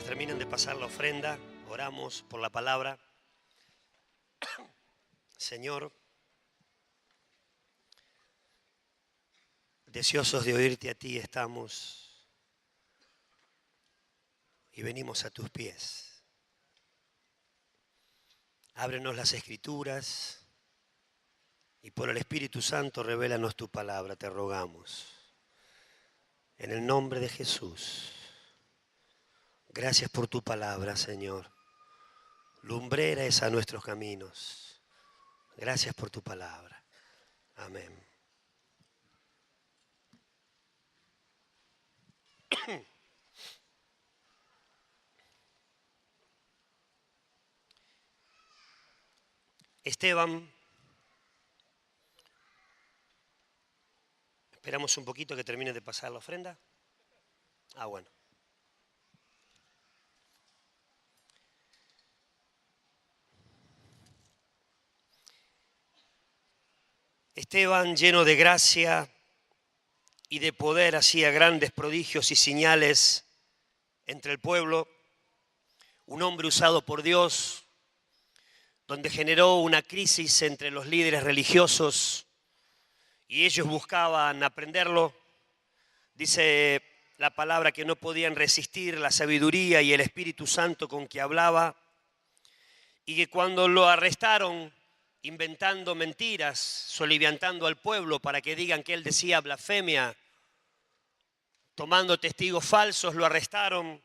terminen de pasar la ofrenda, oramos por la palabra. Señor, deseosos de oírte a ti estamos y venimos a tus pies. Ábrenos las Escrituras y por el Espíritu Santo revélanos tu palabra, te rogamos. En el nombre de Jesús. Gracias por tu palabra, Señor. Lumbrera es a nuestros caminos. Gracias por tu palabra. Amén. Esteban, esperamos un poquito que termine de pasar la ofrenda. Bueno. Esteban, lleno de gracia y de poder, hacía grandes prodigios y señales entre el pueblo. Un hombre usado por Dios, donde generó una crisis entre los líderes religiosos y ellos buscaban aprenderlo. Dice la palabra que no podían resistir la sabiduría y el Espíritu Santo con que hablaba, y que cuando lo arrestaron inventando mentiras, soliviantando al pueblo para que digan que él decía blasfemia, tomando testigos falsos, lo arrestaron.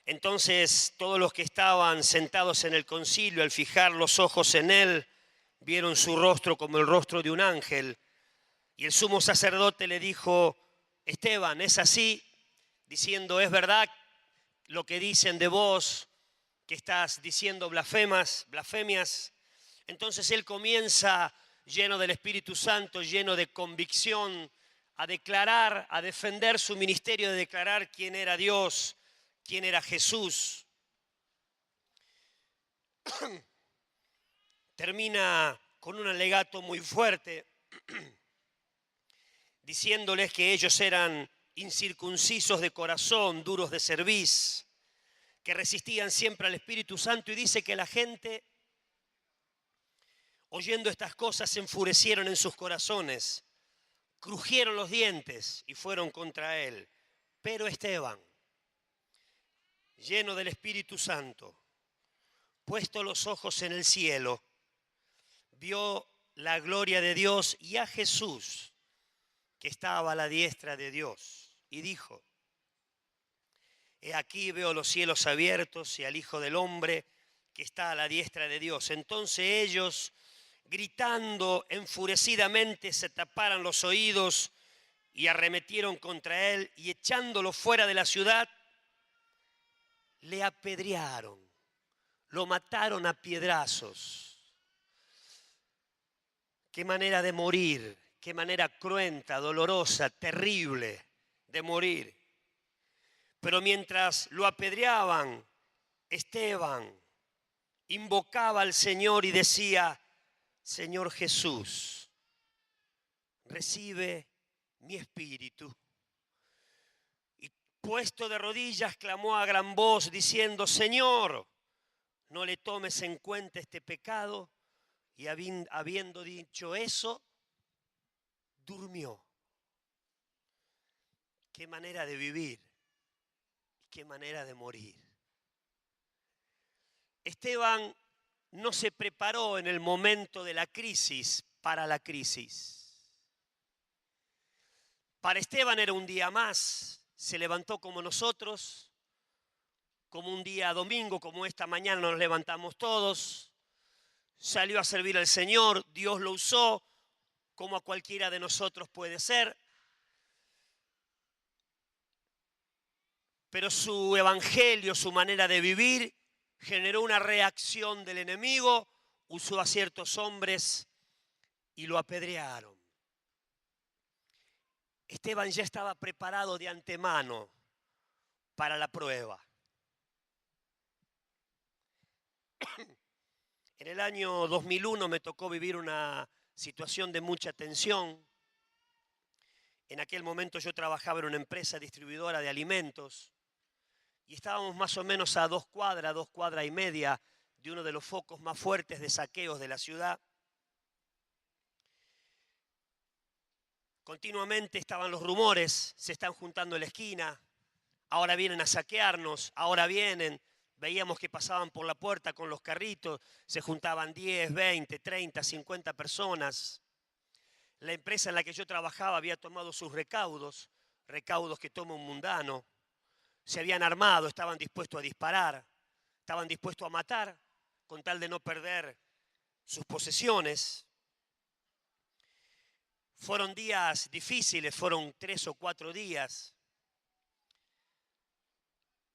Entonces todos los que estaban sentados en el concilio, al fijar los ojos en él, vieron su rostro como el rostro de un ángel. Y el sumo sacerdote le dijo: Esteban, ¿es así? Diciendo: ¿es verdad lo que dicen de vos, que estás diciendo blasfemias? Entonces él comienza, lleno del Espíritu Santo, lleno de convicción, a declarar, a defender su ministerio, de declarar quién era Dios, quién era Jesús. Termina con un alegato muy fuerte, diciéndoles que ellos eran incircuncisos de corazón, duros de cerviz, que resistían siempre al Espíritu Santo, y dice que la gente, oyendo estas cosas, se enfurecieron en sus corazones, crujieron los dientes y fueron contra él. Pero Esteban, lleno del Espíritu Santo, puesto los ojos en el cielo, vio la gloria de Dios y a Jesús, que estaba a la diestra de Dios, y dijo: He aquí veo los cielos abiertos y al Hijo del Hombre que está a la diestra de Dios. Entonces ellos, gritando enfurecidamente, se taparon los oídos y arremetieron contra él, y echándolo fuera de la ciudad, le apedrearon, lo mataron a piedrazos. Qué manera de morir, qué manera cruenta, dolorosa, terrible de morir. Pero mientras lo apedreaban, Esteban invocaba al Señor y decía: Señor Jesús, recibe mi espíritu. Y puesto de rodillas, clamó a gran voz diciendo: Señor, no le tomes en cuenta este pecado. Y habiendo dicho eso, durmió. Qué manera de vivir, qué manera de morir. Esteban no se preparó en el momento de la crisis para la crisis. Para Esteban era un día más. Se levantó como nosotros, como un día domingo, como esta mañana nos levantamos todos. Salió a servir al Señor, Dios lo usó, como a cualquiera de nosotros puede ser. Pero su evangelio, su manera de vivir, generó una reacción del enemigo, usó a ciertos hombres y lo apedrearon. Esteban ya estaba preparado de antemano para la prueba. En el año 2001 me tocó vivir una situación de mucha tensión. En aquel momento yo trabajaba en una empresa distribuidora de alimentos y estábamos más o menos a 2 cuadras y media de uno de los focos más fuertes de saqueos de la ciudad. Continuamente estaban los rumores, se están juntando en la esquina, ahora vienen a saquearnos, ahora vienen. Veíamos que pasaban por la puerta con los carritos, se juntaban 10, 20, 30, 50 personas. La empresa en la que yo trabajaba había tomado sus recaudos que toma un mundano. Se habían armado, estaban dispuestos a disparar, estaban dispuestos a matar con tal de no perder sus posesiones. Fueron días difíciles, fueron 3 o 4 días.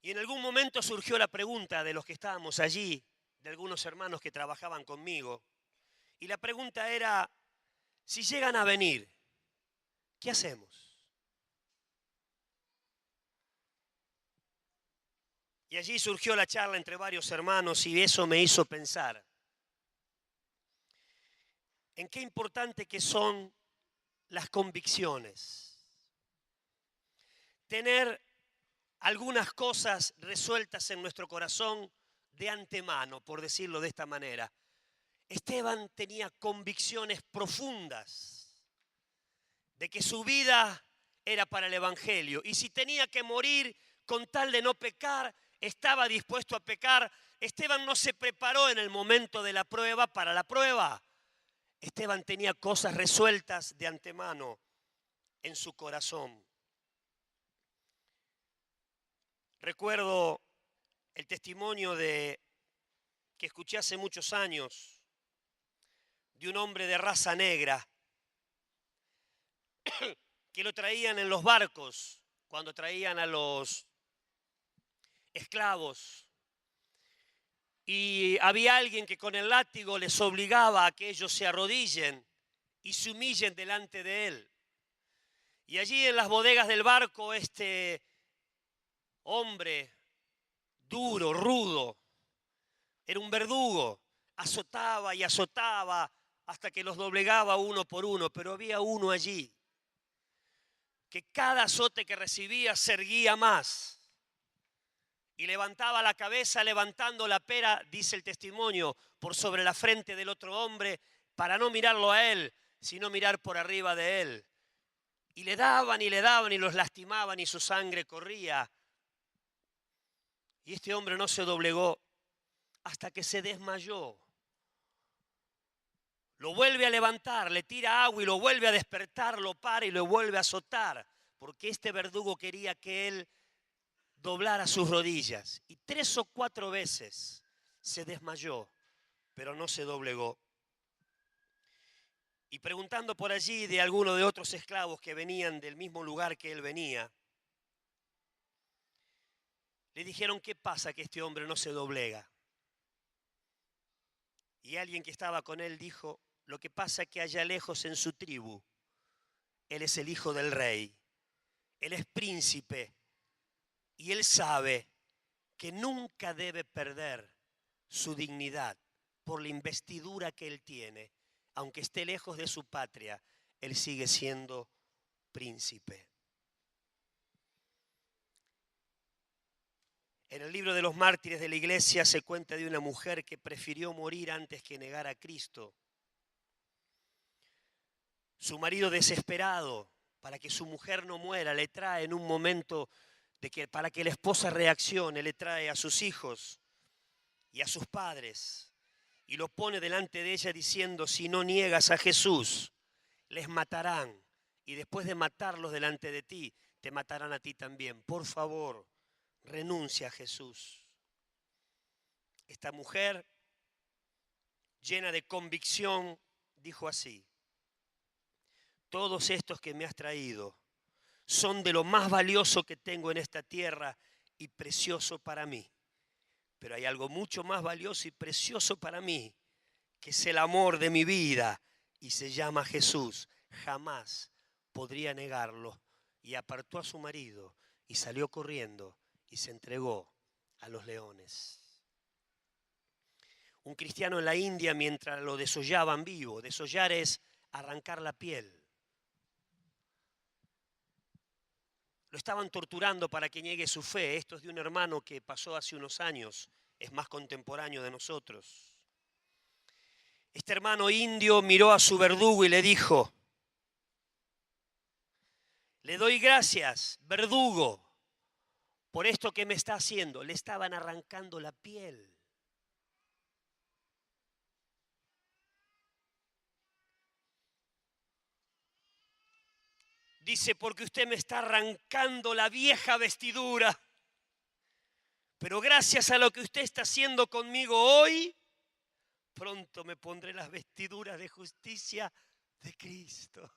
Y en algún momento surgió la pregunta de los que estábamos allí, de algunos hermanos que trabajaban conmigo. Y la pregunta era, si llegan a venir, ¿qué hacemos? Y allí surgió la charla entre varios hermanos y eso me hizo pensar en qué importante que son las convicciones. Tener algunas cosas resueltas en nuestro corazón de antemano, por decirlo de esta manera. Esteban tenía convicciones profundas de que su vida era para el Evangelio. Y si tenía que morir con tal de no pecar, estaba dispuesto a pecar. Esteban no se preparó en el momento de la prueba para la prueba. Esteban tenía cosas resueltas de antemano en su corazón. Recuerdo el testimonio que escuché hace muchos años de un hombre de raza negra que lo traían en los barcos cuando traían a los esclavos. Y había alguien que con el látigo les obligaba a que ellos se arrodillen y se humillen delante de él. Y allí en las bodegas del barco este hombre duro, rudo, era un verdugo, azotaba y azotaba hasta que los doblegaba uno por uno, pero había uno allí que cada azote que recibía se erguía más y levantaba la cabeza, levantando la pera, dice el testimonio, por sobre la frente del otro hombre, para no mirarlo a él, sino mirar por arriba de él. Y le daban y los lastimaban y su sangre corría. Y este hombre no se doblegó hasta que se desmayó. Lo vuelve a levantar, le tira agua y lo vuelve a despertar, lo para y lo vuelve a azotar, porque este verdugo quería que él doblara sus rodillas. Y 3 o 4 veces se desmayó, pero no se doblegó. Y preguntando por allí de alguno de otros esclavos que venían del mismo lugar que él venía, le dijeron, ¿qué pasa que este hombre no se doblega? Y alguien que estaba con él dijo, lo que pasa es que allá lejos en su tribu, él es el hijo del rey, él es príncipe y él sabe que nunca debe perder su dignidad por la investidura que él tiene. Aunque esté lejos de su patria, él sigue siendo príncipe. En el libro de los mártires de la iglesia se cuenta de una mujer que prefirió morir antes que negar a Cristo. Su marido, desesperado para que su mujer no muera, le trae en un momento para que la esposa reaccione, le trae a sus hijos y a sus padres y lo pone delante de ella diciendo, si no niegas a Jesús, les matarán y después de matarlos delante de ti, te matarán a ti también. Por favor, renuncia a Jesús. Esta mujer, llena de convicción, dijo así, todos estos que me has traído son de lo más valioso que tengo en esta tierra y precioso para mí. Pero hay algo mucho más valioso y precioso para mí, que es el amor de mi vida y se llama Jesús. Jamás podría negarlo. Y apartó a su marido y salió corriendo y se entregó a los leones. Un cristiano en la India, mientras lo desollaban vivo, desollar es arrancar la piel. Lo estaban torturando para que niegue su fe. Esto es de un hermano que pasó hace unos años, es más contemporáneo de nosotros. Este hermano indio miró a su verdugo y le dijo: le doy gracias, verdugo, por esto que me está haciendo. Le estaban arrancando la piel. Dice: porque usted me está arrancando la vieja vestidura, pero gracias a lo que usted está haciendo conmigo hoy, pronto me pondré las vestiduras de justicia de Cristo.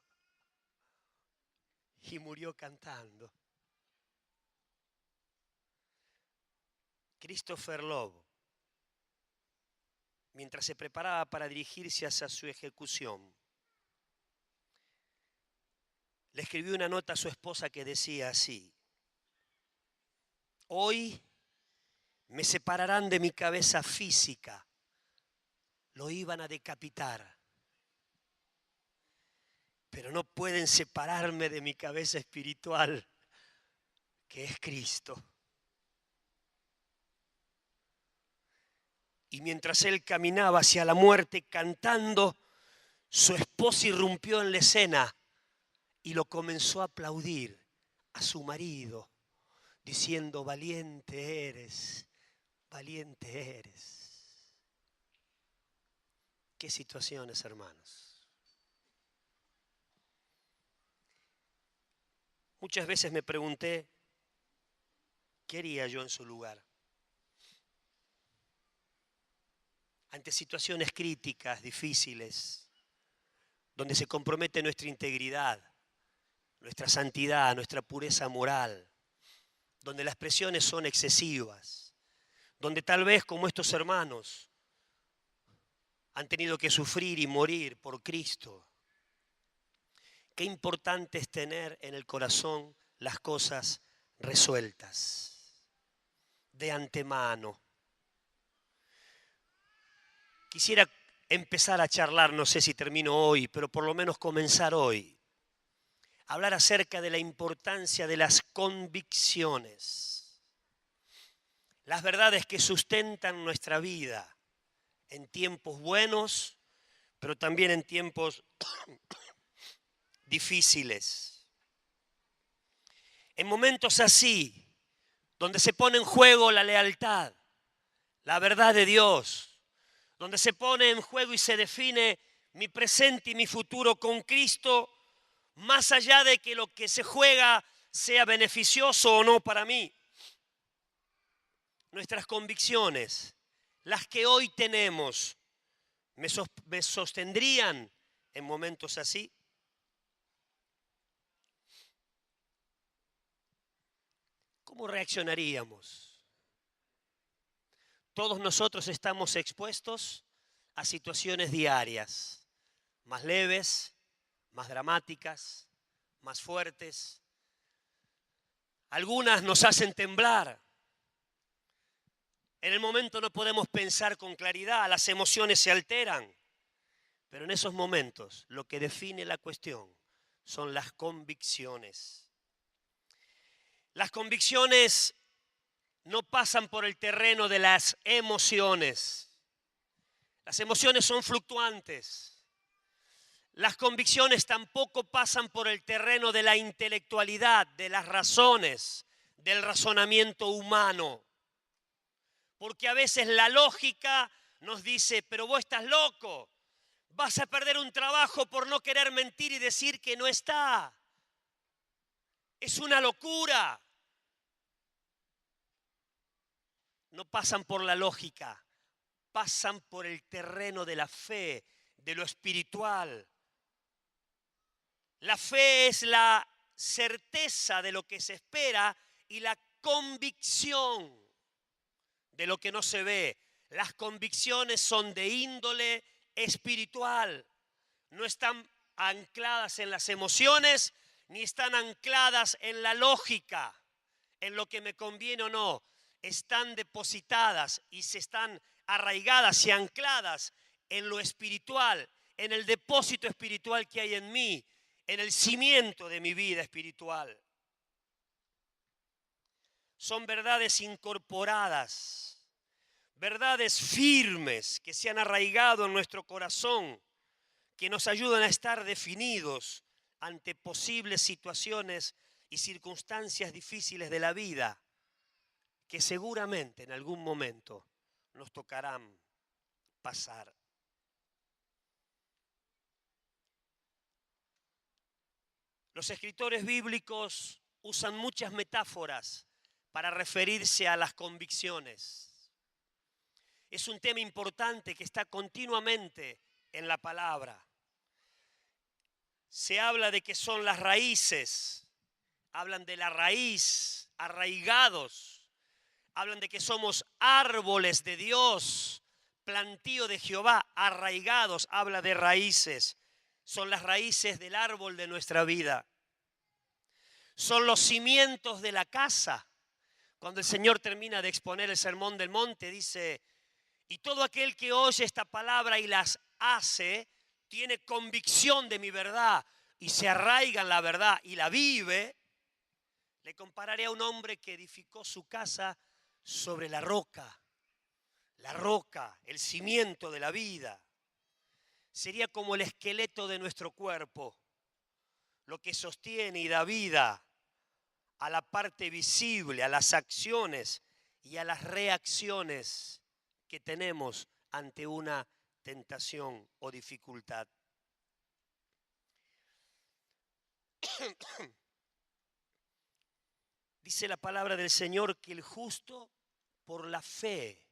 Y murió cantando. Christopher Lobo, mientras se preparaba para dirigirse hacia su ejecución, le escribió una nota a su esposa que decía así: hoy me separarán de mi cabeza física. Lo iban a decapitar, pero no pueden separarme de mi cabeza espiritual, que es Cristo. Y mientras él caminaba hacia la muerte cantando, su esposa irrumpió en la escena y lo comenzó a aplaudir a su marido, diciendo: valiente eres, valiente eres. Qué situaciones, hermanos. Muchas veces me pregunté, ¿qué haría yo en su lugar? Ante situaciones críticas, difíciles, donde se compromete nuestra integridad, nuestra santidad, nuestra pureza moral, donde las presiones son excesivas, donde tal vez, como estos hermanos, han tenido que sufrir y morir por Cristo. Qué importante es tener en el corazón las cosas resueltas, de antemano. Quisiera empezar a charlar, no sé si termino hoy, pero por lo menos comenzar hoy. Hablar acerca de la importancia de las convicciones. Las verdades que sustentan nuestra vida en tiempos buenos, pero también en tiempos difíciles. En momentos así, donde se pone en juego la lealtad, la verdad de Dios, donde se pone en juego y se define mi presente y mi futuro con Cristo, más allá de que lo que se juega sea beneficioso o no para mí. Nuestras convicciones, las que hoy tenemos, ¿me sostendrían en momentos así? ¿Cómo reaccionaríamos? Todos nosotros estamos expuestos a situaciones diarias, más leves, más dramáticas, más fuertes. Algunas nos hacen temblar. En el momento no podemos pensar con claridad, las emociones se alteran. Pero en esos momentos lo que define la cuestión son las convicciones. Las convicciones no pasan por el terreno de las emociones. Las emociones son fluctuantes. Las convicciones tampoco pasan por el terreno de la intelectualidad, de las razones, del razonamiento humano. Porque a veces la lógica nos dice: pero vos estás loco, vas a perder un trabajo por no querer mentir y decir que no está. Es una locura. No pasan por la lógica, pasan por el terreno de la fe, de lo espiritual. La fe es la certeza de lo que se espera y la convicción de lo que no se ve. Las convicciones son de índole espiritual. No están ancladas en las emociones, ni están ancladas en la lógica, en lo que me conviene o no. Están depositadas y se están arraigadas y ancladas en lo espiritual, en el depósito espiritual que hay en mí, en el cimiento de mi vida espiritual. son verdades incorporadas, verdades firmes que se han arraigado en nuestro corazón, que nos ayudan a estar definidos ante posibles situaciones y circunstancias difíciles de la vida, que seguramente en algún momento nos tocarán pasar. Los escritores bíblicos usan muchas metáforas para referirse a las convicciones. Es un tema importante que está continuamente en la palabra. Se habla de que son las raíces, hablan de la raíz, arraigados, hablan de que somos árboles de Dios, plantío de Jehová, arraigados, habla de raíces. Son las raíces del árbol de nuestra vida. Son los cimientos de la casa. Cuando el Señor termina de exponer el Sermón del Monte, dice, y todo aquel que oye esta palabra y las hace, tiene convicción de mi verdad y se arraiga en la verdad y la vive. Le compararé a un hombre que edificó su casa sobre la roca, el cimiento de la vida. Sería como el esqueleto de nuestro cuerpo, lo que sostiene y da vida a la parte visible, a las acciones y a las reacciones que tenemos ante una tentación o dificultad. Dice la palabra del Señor que el justo por la fe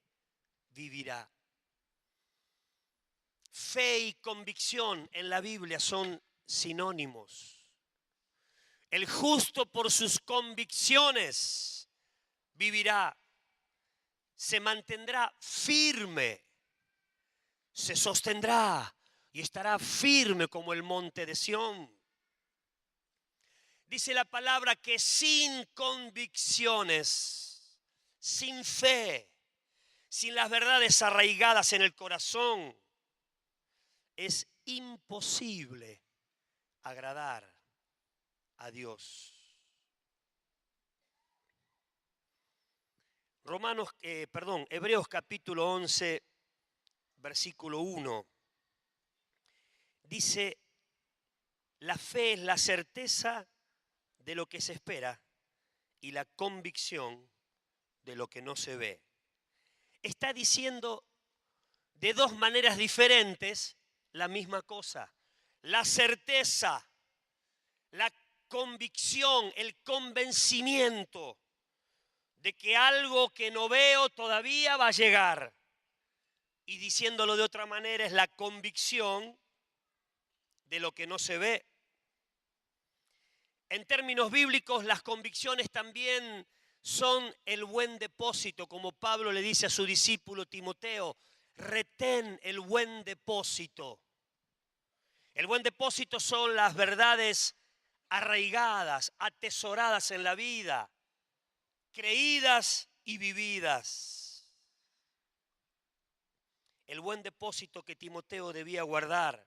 vivirá. Fe y convicción en la Biblia son sinónimos. El justo por sus convicciones vivirá, se mantendrá firme, se sostendrá y estará firme como el monte de Sión. Dice la palabra que sin convicciones, sin fe, sin las verdades arraigadas en el corazón, es imposible agradar a Dios. Hebreos capítulo 11, versículo 1. Dice, la fe es la certeza de lo que se espera y la convicción de lo que no se ve. Está diciendo de dos maneras diferentes la misma cosa. La certeza, la convicción, el convencimiento de que algo que no veo todavía va a llegar. Y diciéndolo de otra manera, es la convicción de lo que no se ve. En términos bíblicos, las convicciones también son el buen depósito, como Pablo le dice a su discípulo Timoteo, retén el buen depósito. El buen depósito son las verdades arraigadas, atesoradas en la vida, creídas y vividas. El buen depósito que Timoteo debía guardar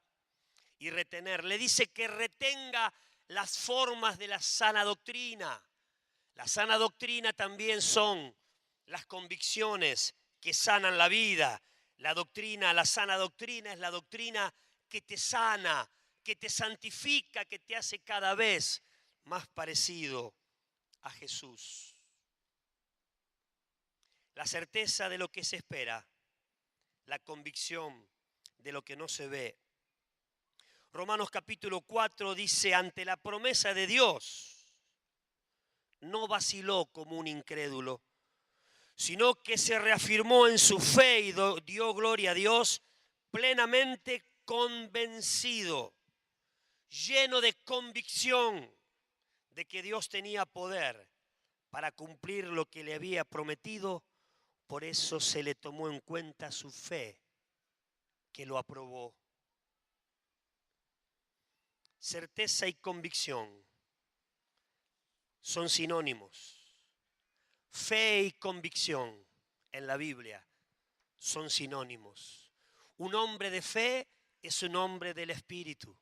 y retener. Le dice que retenga las formas de la sana doctrina. La sana doctrina también son las convicciones que sanan la vida. La sana doctrina es la doctrina que te sana, que te santifica, que te hace cada vez más parecido a Jesús. La certeza de lo que se espera, la convicción de lo que no se ve. Romanos capítulo 4 dice, ante la promesa de Dios, no vaciló como un incrédulo, sino que se reafirmó en su fe y dio gloria a Dios, plenamente convencido, lleno de convicción de que Dios tenía poder para cumplir lo que le había prometido. Por eso se le tomó en cuenta su fe, que lo aprobó. Certeza y convicción son sinónimos. Fe y convicción en la Biblia son sinónimos. Un hombre de fe es un hombre del Espíritu.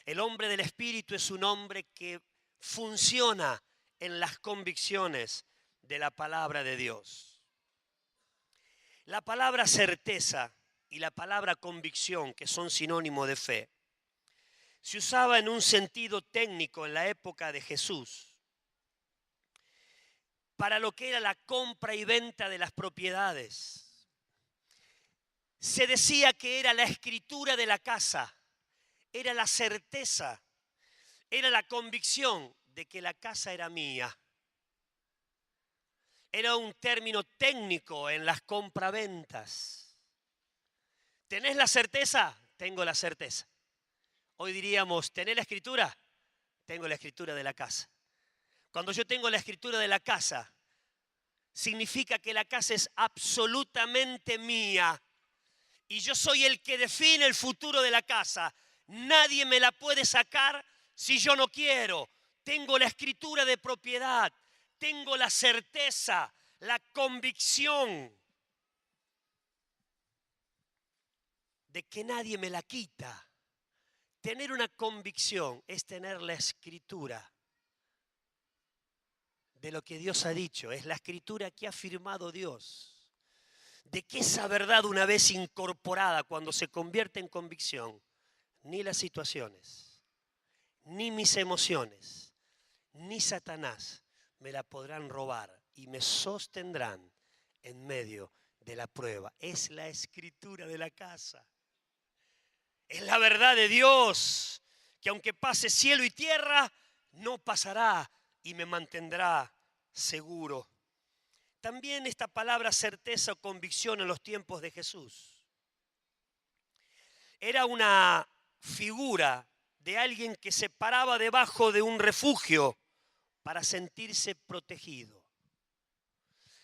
El hombre del Espíritu es un hombre que funciona en las convicciones de la palabra de Dios. La palabra certeza y la palabra convicción, que son sinónimo de fe, se usaba en un sentido técnico en la época de Jesús para lo que era la compra y venta de las propiedades. Se decía que era la escritura de la casa, era la certeza, era la convicción de que la casa era mía. Era un término técnico en las compraventas. ¿Tenés la certeza? Tengo la certeza. Hoy diríamos, ¿tenés la escritura? Tengo la escritura de la casa. Cuando yo tengo la escritura de la casa, significa que la casa es absolutamente mía. Y yo soy el que define el futuro de la casa. Nadie me la puede sacar si yo no quiero. Tengo la escritura de propiedad. Tengo la certeza, la convicción de que nadie me la quita. Tener una convicción es tener la escritura de lo que Dios ha dicho. Es la escritura que ha firmado Dios. De que esa verdad, una vez incorporada, cuando se convierte en convicción, ni las situaciones, ni mis emociones, ni Satanás me la podrán robar y me sostendrán en medio de la prueba. Es la escritura de la casa. Es la verdad de Dios, que aunque pase cielo y tierra, no pasará y me mantendrá seguro. También esta palabra certeza o convicción en los tiempos de Jesús era una figura de alguien que se paraba debajo de un refugio para sentirse protegido.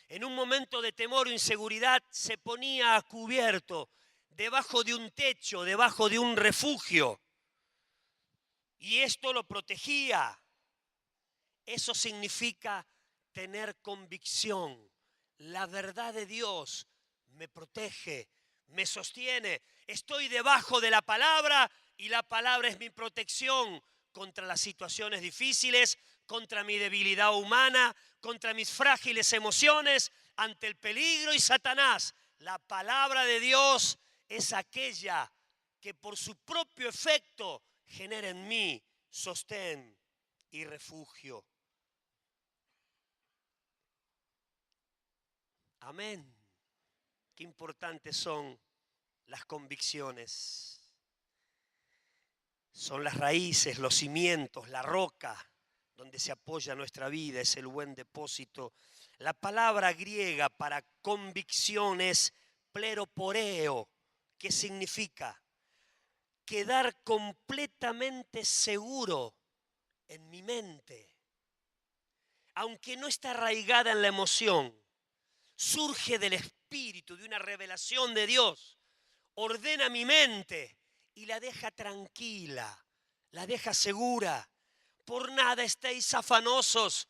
En un momento de temor o inseguridad se ponía a cubierto debajo de un techo, debajo de un refugio, y esto lo protegía. Eso significa tener convicción. La verdad de Dios me protege, me sostiene. Estoy debajo de la palabra y la palabra es mi protección contra las situaciones difíciles, contra mi debilidad humana, contra mis frágiles emociones, ante el peligro y Satanás. La palabra de Dios es aquella que por su propio efecto genera en mí sostén y refugio. Amén. Qué importantes son las convicciones. Son las raíces, los cimientos, la roca donde se apoya nuestra vida, es el buen depósito. La palabra griega para convicción es pleroporeo, que significa quedar completamente seguro en mi mente. Aunque no está arraigada en la emoción, surge del Espíritu, de una revelación de Dios. Ordena mi mente y la deja tranquila, la deja segura. Por nada estéis afanosos.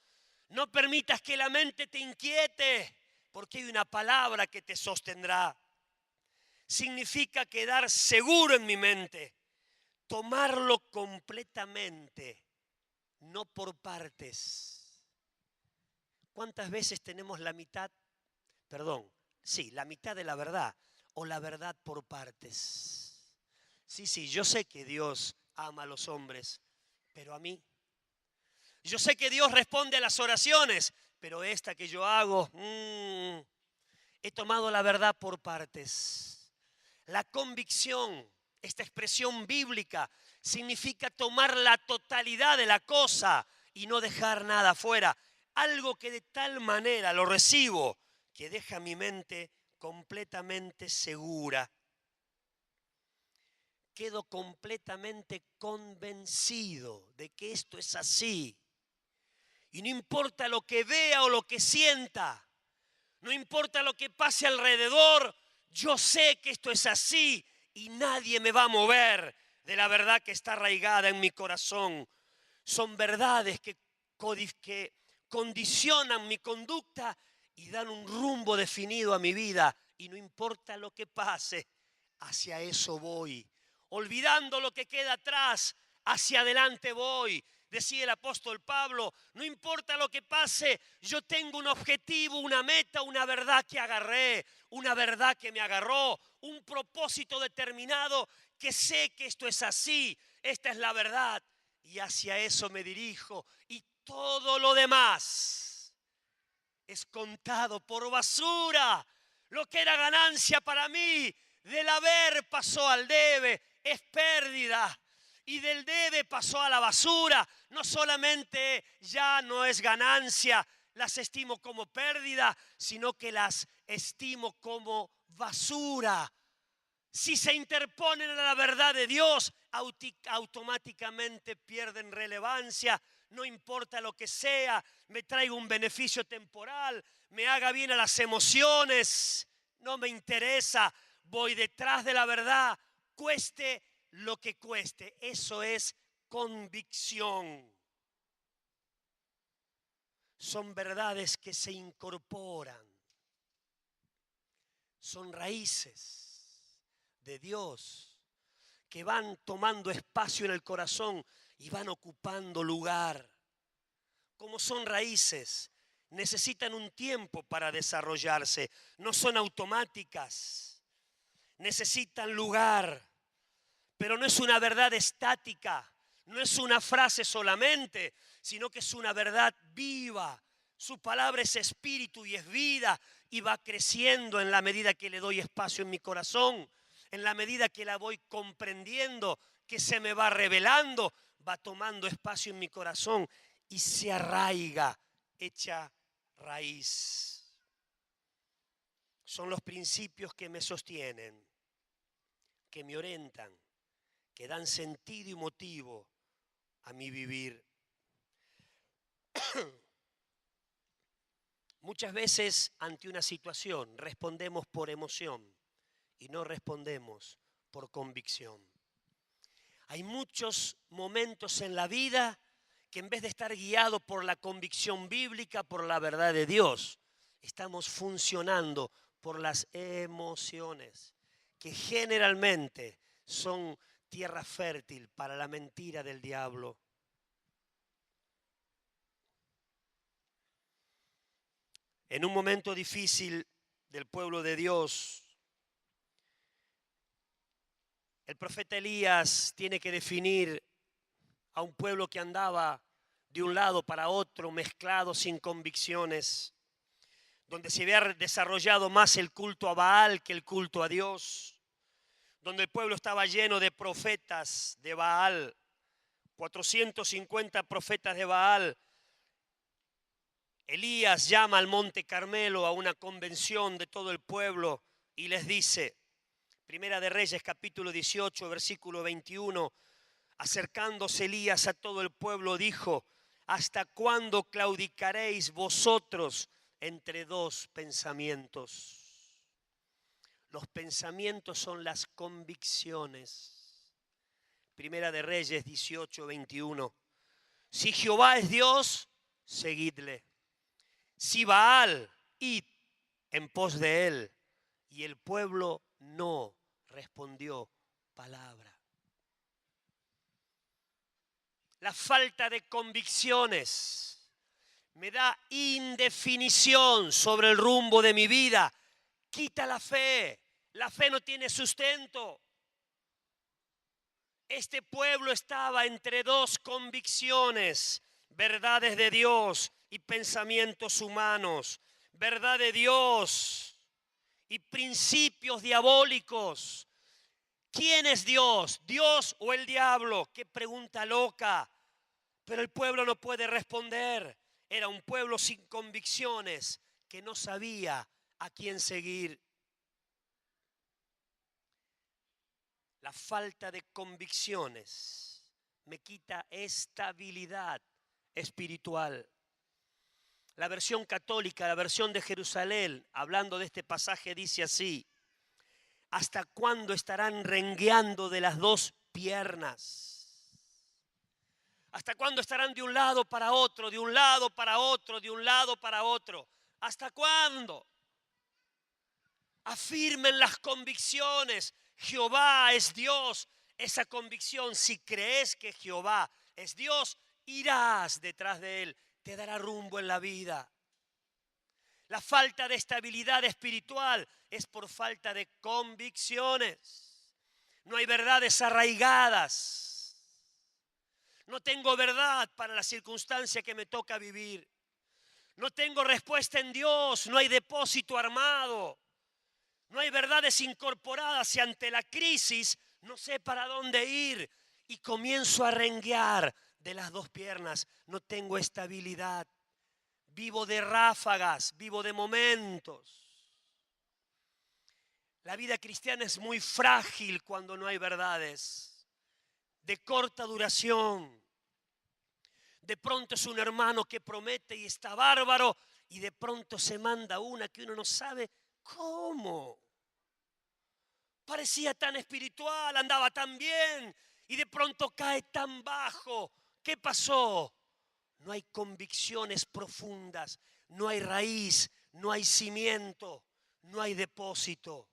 No permitas que la mente te inquiete, porque hay una palabra que te sostendrá. Significa quedar seguro en mi mente, tomarlo completamente, no por partes. ¿Cuántas veces tenemos la mitad de la verdad o la verdad por partes? Sí, yo sé que Dios ama a los hombres, pero a mí. Yo sé que Dios responde a las oraciones, pero esta que yo hago, he tomado la verdad por partes. La convicción, esta expresión bíblica, significa tomar la totalidad de la cosa y no dejar nada fuera. Algo que de tal manera lo recibo que deja mi mente completamente segura. Quedo completamente convencido de que esto es así. Y no importa lo que vea o lo que sienta, no importa lo que pase alrededor, yo sé que esto es así y nadie me va a mover de la verdad que está arraigada en mi corazón. Son verdades que condicionan mi conducta y dan un rumbo definido a mi vida. Y no importa lo que pase, hacia eso voy. Olvidando lo que queda atrás, hacia adelante voy. Decía el apóstol Pablo, no importa lo que pase, yo tengo un objetivo, una meta, una verdad que agarré, una verdad que me agarró, un propósito determinado que sé que esto es así, esta es la verdad y hacia eso me dirijo y todo lo demás es contado por basura. Lo que era ganancia para mí, del haber pasó al debe, es pérdida. Y del debe pasó a la basura. No solamente ya no es ganancia, las estimo como pérdida, sino que las estimo como basura. Si se interponen a la verdad de Dios, automáticamente pierden relevancia. No importa lo que sea, me traiga un beneficio temporal, me haga bien a las emociones, no me interesa. Voy detrás de la verdad, cueste lo que cueste. Eso es convicción. Son verdades que se incorporan. Son raíces de Dios que van tomando espacio en el corazón y van ocupando lugar. Como son raíces, necesitan un tiempo para desarrollarse. No son automáticas. Necesitan lugar. Pero no es una verdad estática, no es una frase solamente, sino que es una verdad viva. Su palabra es espíritu y es vida y va creciendo en la medida que le doy espacio en mi corazón, en la medida que la voy comprendiendo, que se me va revelando, va tomando espacio en mi corazón y se arraiga, echa raíz. Son los principios que me sostienen, que me orientan, que dan sentido y motivo a mi vivir. Muchas veces ante una situación respondemos por emoción y no respondemos por convicción. Hay muchos momentos en la vida que en vez de estar guiado por la convicción bíblica, por la verdad de Dios, estamos funcionando por las emociones, que generalmente son tierra fértil para la mentira del diablo. En un momento difícil del pueblo de Dios, el profeta Elías tiene que definir a un pueblo que andaba de un lado para otro, mezclado, sin convicciones, donde se había desarrollado más el culto a Baal que el culto a Dios, donde el pueblo estaba lleno de profetas de Baal, 450 profetas de Baal. Elías llama al Monte Carmelo a una convención de todo el pueblo y les dice, Primera de Reyes capítulo 18, versículo 21, acercándose Elías a todo el pueblo dijo, ¿hasta cuándo claudicaréis vosotros entre dos pensamientos? Los pensamientos son las convicciones. Primera de Reyes 18, 21. Si Jehová es Dios, seguidle. Si Baal, id en pos de él. Y el pueblo no respondió palabra. La falta de convicciones me da indefinición sobre el rumbo de mi vida. Quita la fe. La fe no tiene sustento. Este pueblo estaba entre dos convicciones, verdades de Dios y pensamientos humanos, verdad de Dios y principios diabólicos. ¿Quién es Dios? ¿Dios o el diablo? Qué pregunta loca. Pero el pueblo no puede responder. Era un pueblo sin convicciones que no sabía a quién seguir. La falta de convicciones me quita estabilidad espiritual. La versión católica, la versión de Jerusalén, hablando de este pasaje, dice así: ¿hasta cuándo estarán rengueando de las dos piernas? ¿Hasta cuándo estarán de un lado para otro, de un lado para otro, de un lado para otro? ¿Hasta cuándo? Afirmen las convicciones. Jehová es Dios. Esa convicción, si crees que Jehová es Dios, irás detrás de Él, te dará rumbo en la vida. La falta de estabilidad espiritual es por falta de convicciones. No hay verdades arraigadas. No tengo verdad para la circunstancia que me toca vivir. No tengo respuesta en Dios, no hay depósito armado. No hay verdades incorporadas y ante la crisis no sé para dónde ir y comienzo a renguear de las dos piernas. No tengo estabilidad. Vivo de ráfagas, vivo de momentos. La vida cristiana es muy frágil cuando no hay verdades, de corta duración. De pronto es un hermano que promete y está bárbaro y de pronto se manda una que uno no sabe cómo. Parecía tan espiritual, andaba tan bien y de pronto cae tan bajo. ¿Qué pasó? No hay convicciones profundas, no hay raíz, no hay cimiento, no hay depósito.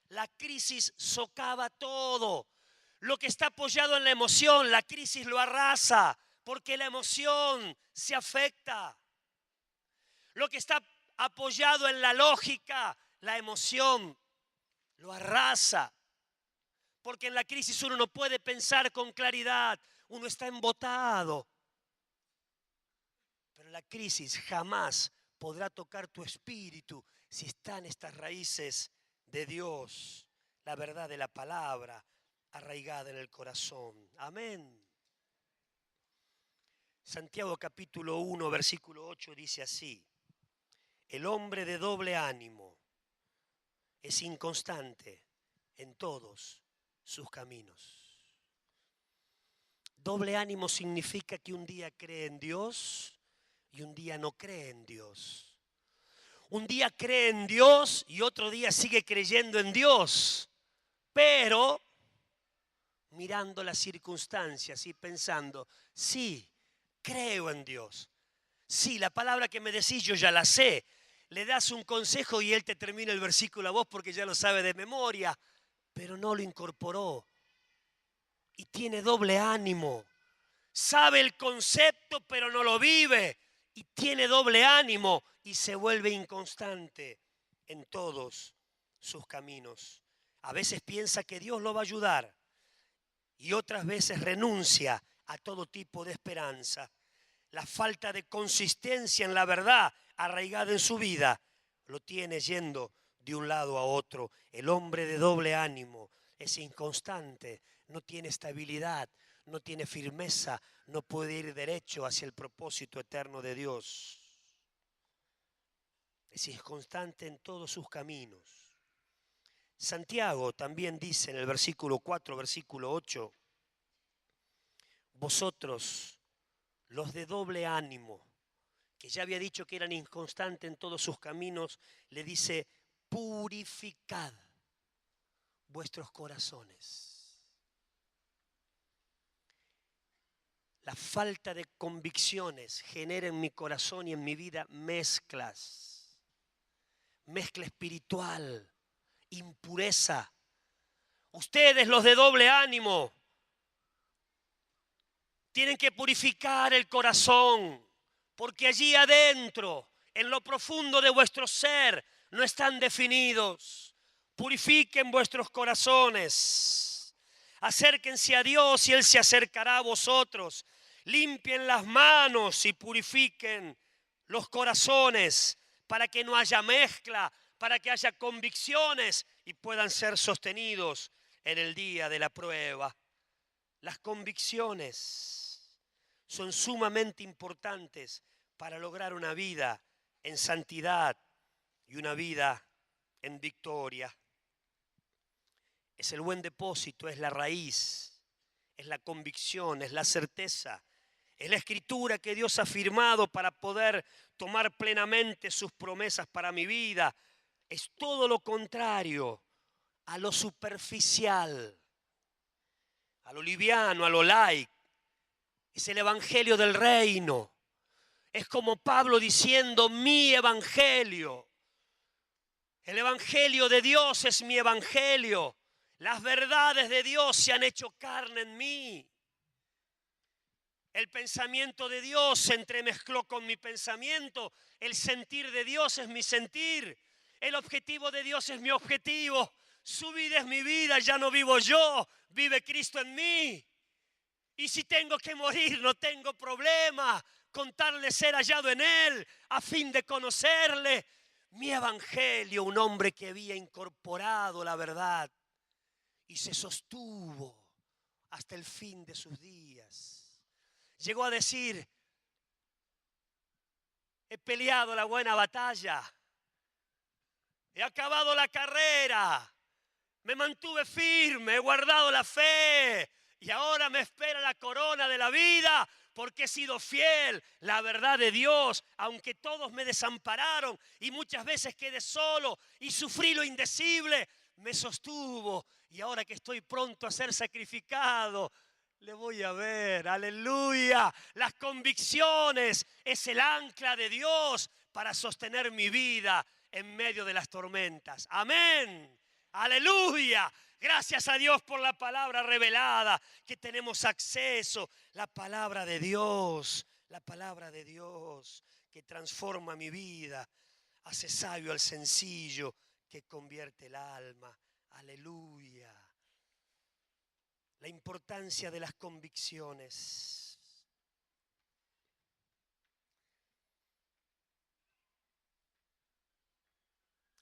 La crisis socava todo. Lo que está apoyado en la emoción, la crisis lo arrasa porque la emoción se afecta. Lo que está apoyado en la lógica, la emoción lo arrasa. Porque en la crisis uno no puede pensar con claridad, uno está embotado. Pero la crisis jamás podrá tocar tu espíritu si están estas raíces de Dios, la verdad de la palabra arraigada en el corazón. Amén. Santiago capítulo 1, versículo 8 dice así: el hombre de doble ánimo es inconstante en todos sus caminos. Doble ánimo significa que un día cree en Dios y un día no cree en Dios. Un día cree en Dios y otro día sigue creyendo en Dios, pero mirando las circunstancias y pensando, sí, creo en Dios. Sí, la palabra que me decís yo ya la sé. Le das un consejo y Él te termina el versículo a vos porque ya lo sabe de memoria, pero no lo incorporó. Y tiene doble ánimo. Sabe el concepto, pero no lo vive. Y tiene doble ánimo y se vuelve inconstante en todos sus caminos. A veces piensa que Dios lo va a ayudar y otras veces renuncia a todo tipo de esperanza. La falta de consistencia en la verdad arraigada en su vida lo tiene yendo de un lado a otro. El hombre de doble ánimo es inconstante, no tiene estabilidad, no tiene firmeza, no puede ir derecho hacia el propósito eterno de Dios. Es inconstante en todos sus caminos. Santiago también dice en el versículo 4, versículo 8, vosotros, los de doble ánimo, que ya había dicho que eran inconstantes en todos sus caminos, le dice, purificad vuestros corazones. La falta de convicciones genera en mi corazón y en mi vida mezclas. Mezcla espiritual, impureza. Ustedes, los de doble ánimo, tienen que purificar el corazón, porque allí adentro, en lo profundo de vuestro ser, no están definidos. Purifiquen vuestros corazones. Acérquense a Dios y Él se acercará a vosotros. Limpien las manos y purifiquen los corazones para que no haya mezcla, para que haya convicciones y puedan ser sostenidos en el día de la prueba. Las convicciones son sumamente importantes para lograr una vida en santidad y una vida en victoria. Es el buen depósito, es la raíz, es la convicción, es la certeza, es la escritura que Dios ha firmado para poder tomar plenamente sus promesas para mi vida. Es todo lo contrario a lo superficial, a lo liviano, a lo light. Es el evangelio del reino. Es como Pablo diciendo, mi evangelio. El evangelio de Dios es mi evangelio. Las verdades de Dios se han hecho carne en mí. El pensamiento de Dios se entremezcló con mi pensamiento. El sentir de Dios es mi sentir. El objetivo de Dios es mi objetivo. Su vida es mi vida, ya no vivo yo, vive Cristo en mí. Y si tengo que morir, no tengo problema con tal de ser hallado en Él, a fin de conocerle. Mi evangelio, un hombre que había incorporado la verdad y se sostuvo hasta el fin de sus días. Llegó a decir: he peleado la buena batalla, he acabado la carrera, me mantuve firme, he guardado la fe y ahora me espera la corona de la vida porque he sido fiel, la verdad de Dios, aunque todos me desampararon y muchas veces quedé solo y sufrí lo indecible, me sostuvo y ahora que estoy pronto a ser sacrificado, le voy a ver, aleluya. Las convicciones es el ancla de Dios para sostener mi vida en medio de las tormentas. Amén. Aleluya. Gracias a Dios por la palabra revelada, que tenemos acceso. La palabra de Dios que transforma mi vida, hace sabio al sencillo, que convierte el alma. Aleluya. La importancia de las convicciones.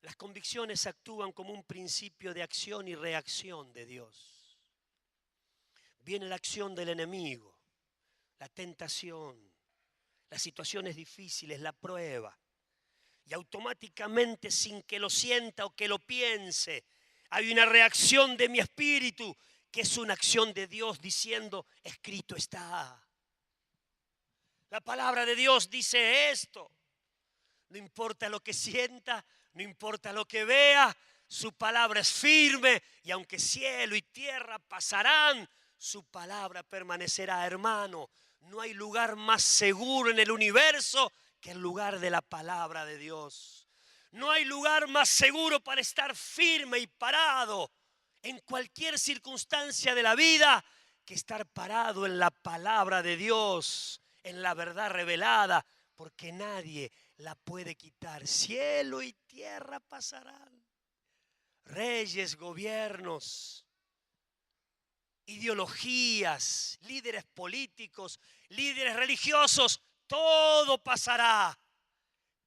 Las convicciones actúan como un principio de acción y reacción de Dios. Viene la acción del enemigo, la tentación, las situaciones difíciles, la prueba. Y automáticamente, sin que lo sienta o que lo piense, hay una reacción de mi espíritu que es una acción de Dios diciendo: escrito está. La palabra de Dios dice esto. No importa lo que sienta, no importa lo que vea, su palabra es firme y aunque cielo y tierra pasarán, su palabra permanecerá. Hermano, no hay lugar más seguro en el universo que el lugar de la palabra de Dios. No hay lugar más seguro para estar firme y parado en cualquier circunstancia de la vida que estar parado en la palabra de Dios, en la verdad revelada, porque nadie la puede quitar. Cielo y tierra pasarán. Reyes, gobiernos, ideologías, líderes políticos, líderes religiosos, todo pasará.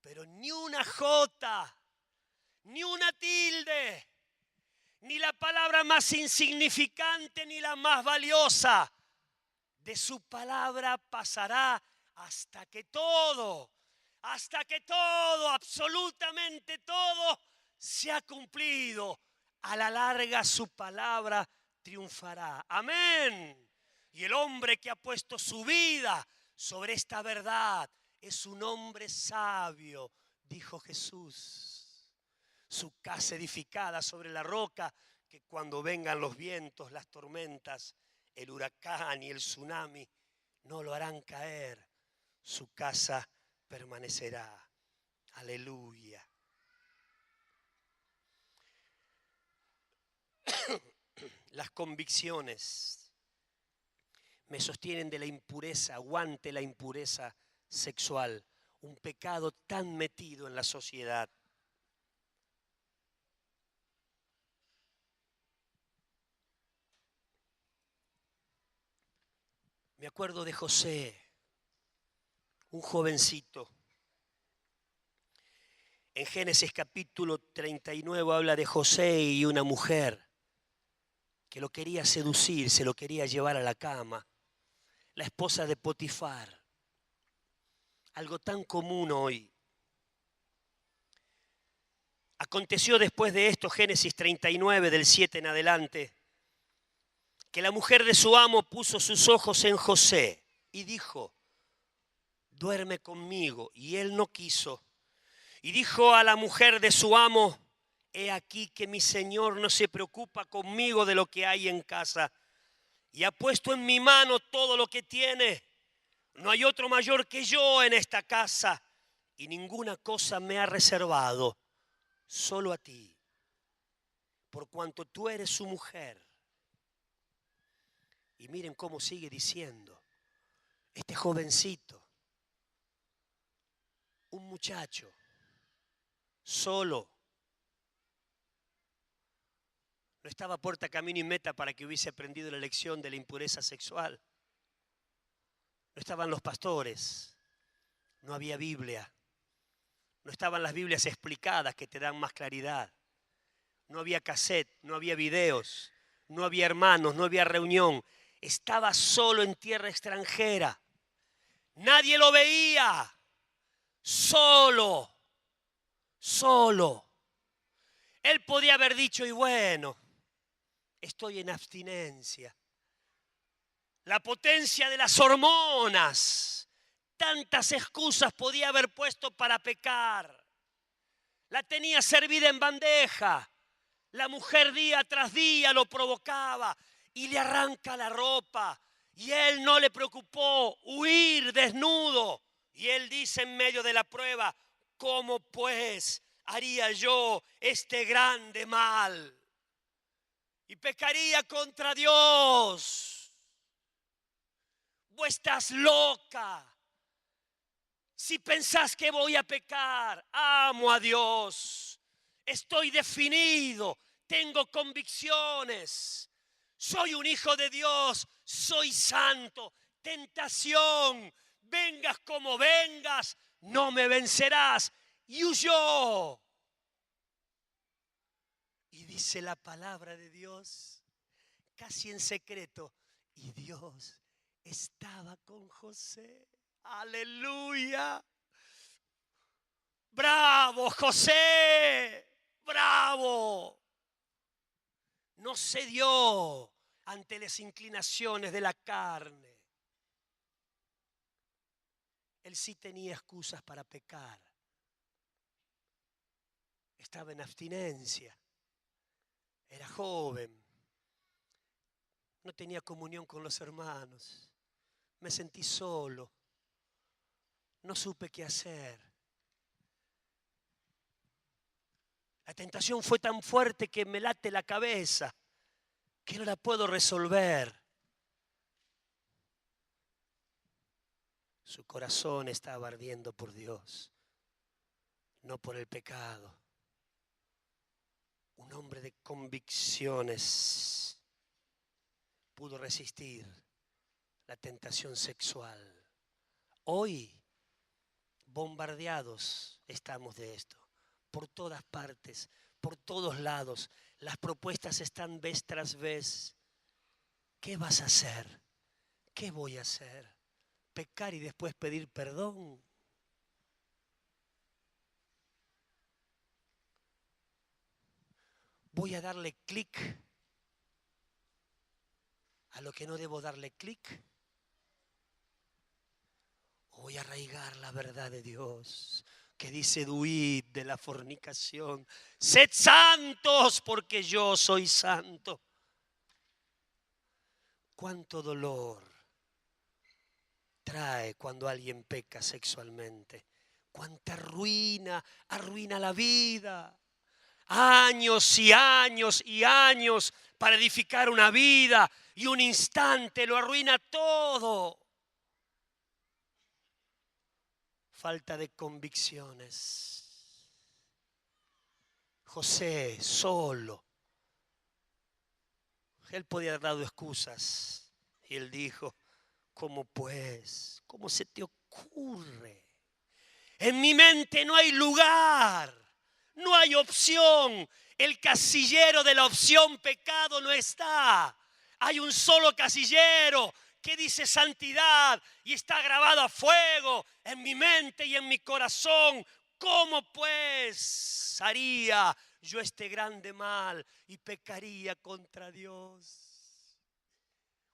Pero ni una jota, ni una tilde, ni la palabra más insignificante ni la más valiosa de su palabra pasará hasta que todo, absolutamente todo se ha cumplido. A la larga su palabra triunfará. Amén. Y el hombre que ha puesto su vida sobre esta verdad es un hombre sabio, dijo Jesús. Su casa edificada sobre la roca, que cuando vengan los vientos, las tormentas, el huracán y el tsunami no lo harán caer. Su casa permanecerá. Aleluya. Las convicciones me sostienen de la impureza, aguante la impureza sexual, un pecado tan metido en la sociedad. Me acuerdo de José, un jovencito. En Génesis capítulo 39 habla de José y una mujer que lo quería seducir, se lo quería llevar a la cama. La esposa de Potifar. Algo tan común hoy. Aconteció después de esto, Génesis 39, del 7 en adelante, que la mujer de su amo puso sus ojos en José y dijo: duerme conmigo. Y él no quiso. Y dijo a la mujer de su amo: he aquí que mi señor no se preocupa conmigo de lo que hay en casa, y ha puesto en mi mano todo lo que tiene. No hay otro mayor que yo en esta casa, y ninguna cosa me ha reservado, solo a ti, por cuanto tú eres su mujer. Y miren cómo sigue diciendo: Este jovencito, un muchacho, solo, no estaba puerta, camino y meta para que hubiese aprendido la lección de la impureza sexual. No estaban los pastores, no había Biblia, no estaban las Biblias explicadas que te dan más claridad. No había cassette, no había videos, no había hermanos, no había reunión. Estaba solo en tierra extranjera. Nadie lo veía. Solo. Él podía haber dicho, y bueno, estoy en abstinencia. La potencia de las hormonas. Tantas excusas podía haber puesto para pecar. La tenía servida en bandeja. La mujer día tras día lo provocaba y le arranca la ropa. Y él no le preocupó huir desnudo. Y él dice en medio de la prueba, ¿cómo pues haría yo este grande mal? Y pecaría contra Dios. Vos estás loca. Si pensás que voy a pecar, amo a Dios. Estoy definido, tengo convicciones. Soy un hijo de Dios, soy santo. Tentación, vengas como vengas, no me vencerás. Y huyó. Y dice la palabra de Dios, casi en secreto, y Dios estaba con José. Aleluya. ¡Bravo, José! ¡Bravo! No cedió ante las inclinaciones de la carne. Él sí tenía excusas para pecar. Estaba en abstinencia. Era joven. No tenía comunión con los hermanos. Me sentí solo. No supe qué hacer. La tentación fue tan fuerte que me late la cabeza, que no la puedo resolver. Su corazón estaba ardiendo por Dios, no por el pecado. Un hombre de convicciones pudo resistir la tentación sexual. Hoy, bombardeados estamos de esto, por todas partes, por todos lados. Las propuestas están vez tras vez. ¿Qué vas a hacer? ¿Qué voy a hacer? ¿Pecar y después pedir perdón? ¿Voy a darle clic a lo que no debo darle clic? ¿O voy a arraigar la verdad de Dios que dice, huid de la fornicación? Sed santos porque yo soy santo. ¿Cuánto dolor trae cuando alguien peca sexualmente? ¿Cuánta ruina arruina la vida? Años y años y años para edificar una vida y un instante lo arruina todo. Falta de convicciones. José solo. Él podía haber dado excusas y él dijo, ¿cómo pues? ¿Cómo se te ocurre? En mi mente no hay lugar. No hay opción. El casillero de la opción pecado no está. Hay un solo casillero que dice santidad y está grabado a fuego en mi mente y en mi corazón. ¿Cómo pues haría yo este grande mal y pecaría contra Dios?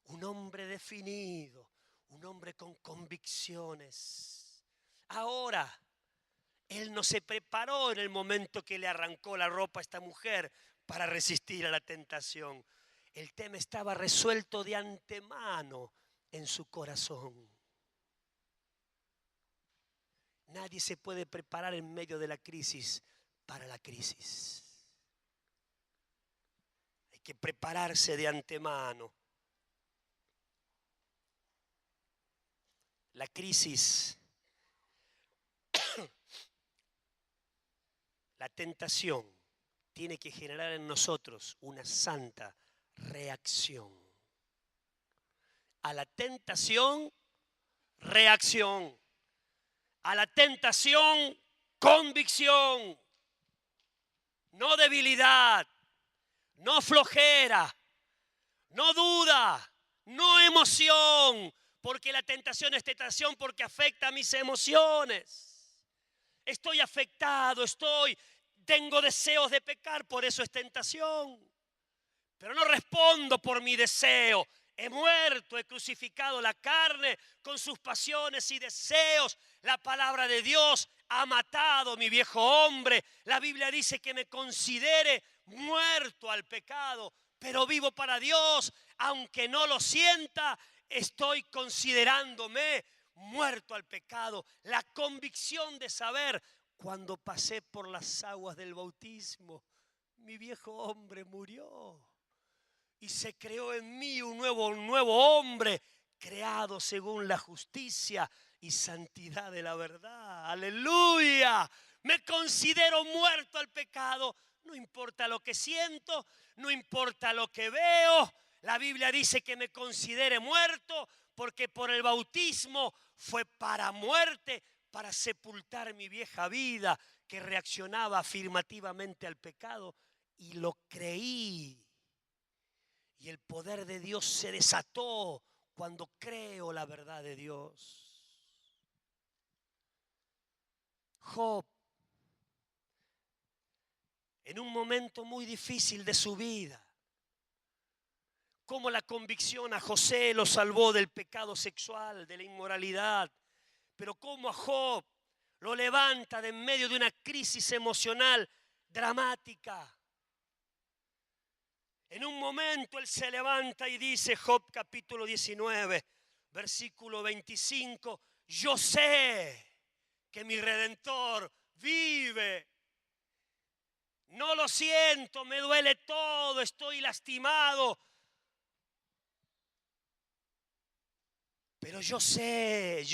Un hombre definido, un hombre con convicciones. Ahora, él no se preparó en el momento que le arrancó la ropa a esta mujer para resistir a la tentación. El tema estaba resuelto de antemano en su corazón. Nadie se puede preparar en medio de la crisis para la crisis. Hay que prepararse de antemano. La crisis, la tentación tiene que generar en nosotros una santa reacción. A la tentación, reacción. A la tentación, convicción. No debilidad, no flojera, no duda, no emoción, porque la tentación es tentación porque afecta a mis emociones. Estoy afectado, tengo deseos de pecar, por eso es tentación. Pero no respondo por mi deseo. He muerto, he crucificado la carne con sus pasiones y deseos. La palabra de Dios ha matado mi viejo hombre. La Biblia dice que me considere muerto al pecado, pero vivo para Dios. Aunque no lo sienta, estoy considerándome muerto al pecado. La convicción de saber, cuando pasé por las aguas del bautismo, mi viejo hombre murió. Y se creó en mí un nuevo hombre, creado según la justicia y santidad de la verdad. ¡Aleluya! Me considero muerto al pecado. No importa lo que siento, no importa lo que veo. La Biblia dice que me considere muerto porque por el bautismo fue para muerte, para sepultar mi vieja vida que reaccionaba afirmativamente al pecado. Y lo creí. Y el poder de Dios se desató cuando creo la verdad de Dios. Job, en un momento muy difícil de su vida, cómo la convicción a José lo salvó del pecado sexual, de la inmoralidad, pero cómo a Job lo levanta de en medio de una crisis emocional dramática. En un momento él se levanta y dice, Job capítulo 19, versículo 25, yo sé que mi Redentor vive. No lo siento, me duele todo, estoy lastimado. Pero yo sé.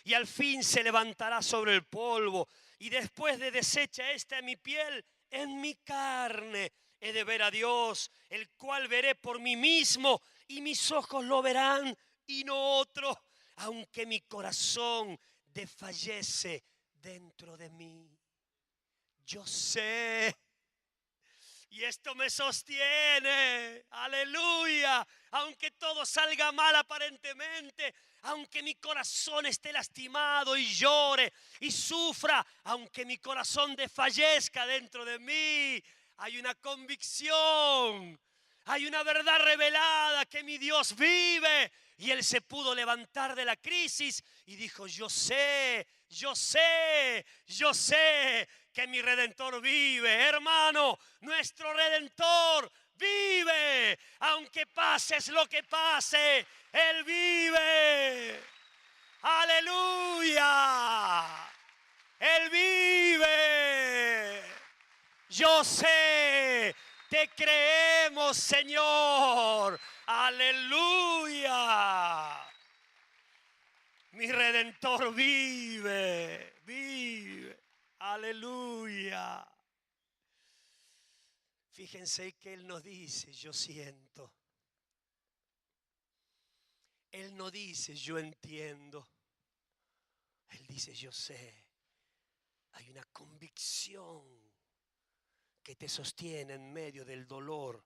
Y al fin se levantará sobre el polvo. Y después de deshecha esta mi piel, en mi carne he de ver a Dios, el cual veré por mí mismo, y mis ojos lo verán y no otro, aunque mi corazón desfallece dentro de mí. Yo sé. Y esto me sostiene, aleluya, aunque todo salga mal aparentemente, aunque mi corazón esté lastimado y llore y sufra, aunque mi corazón desfallezca dentro de mí, hay una convicción, hay una verdad revelada que mi Dios vive. Y él se pudo levantar de la crisis y dijo, yo sé que mi Redentor vive. Hermano, nuestro Redentor vive. Aunque pases lo que pase, Él vive. Aleluya. Él vive. Yo sé, te creemos, Señor. Aleluya. Mi Redentor vive. Aleluya. Fíjense que Él nos dice, yo siento. Él no dice, yo entiendo. Él dice, yo sé. Hay una convicción que te sostiene en medio del dolor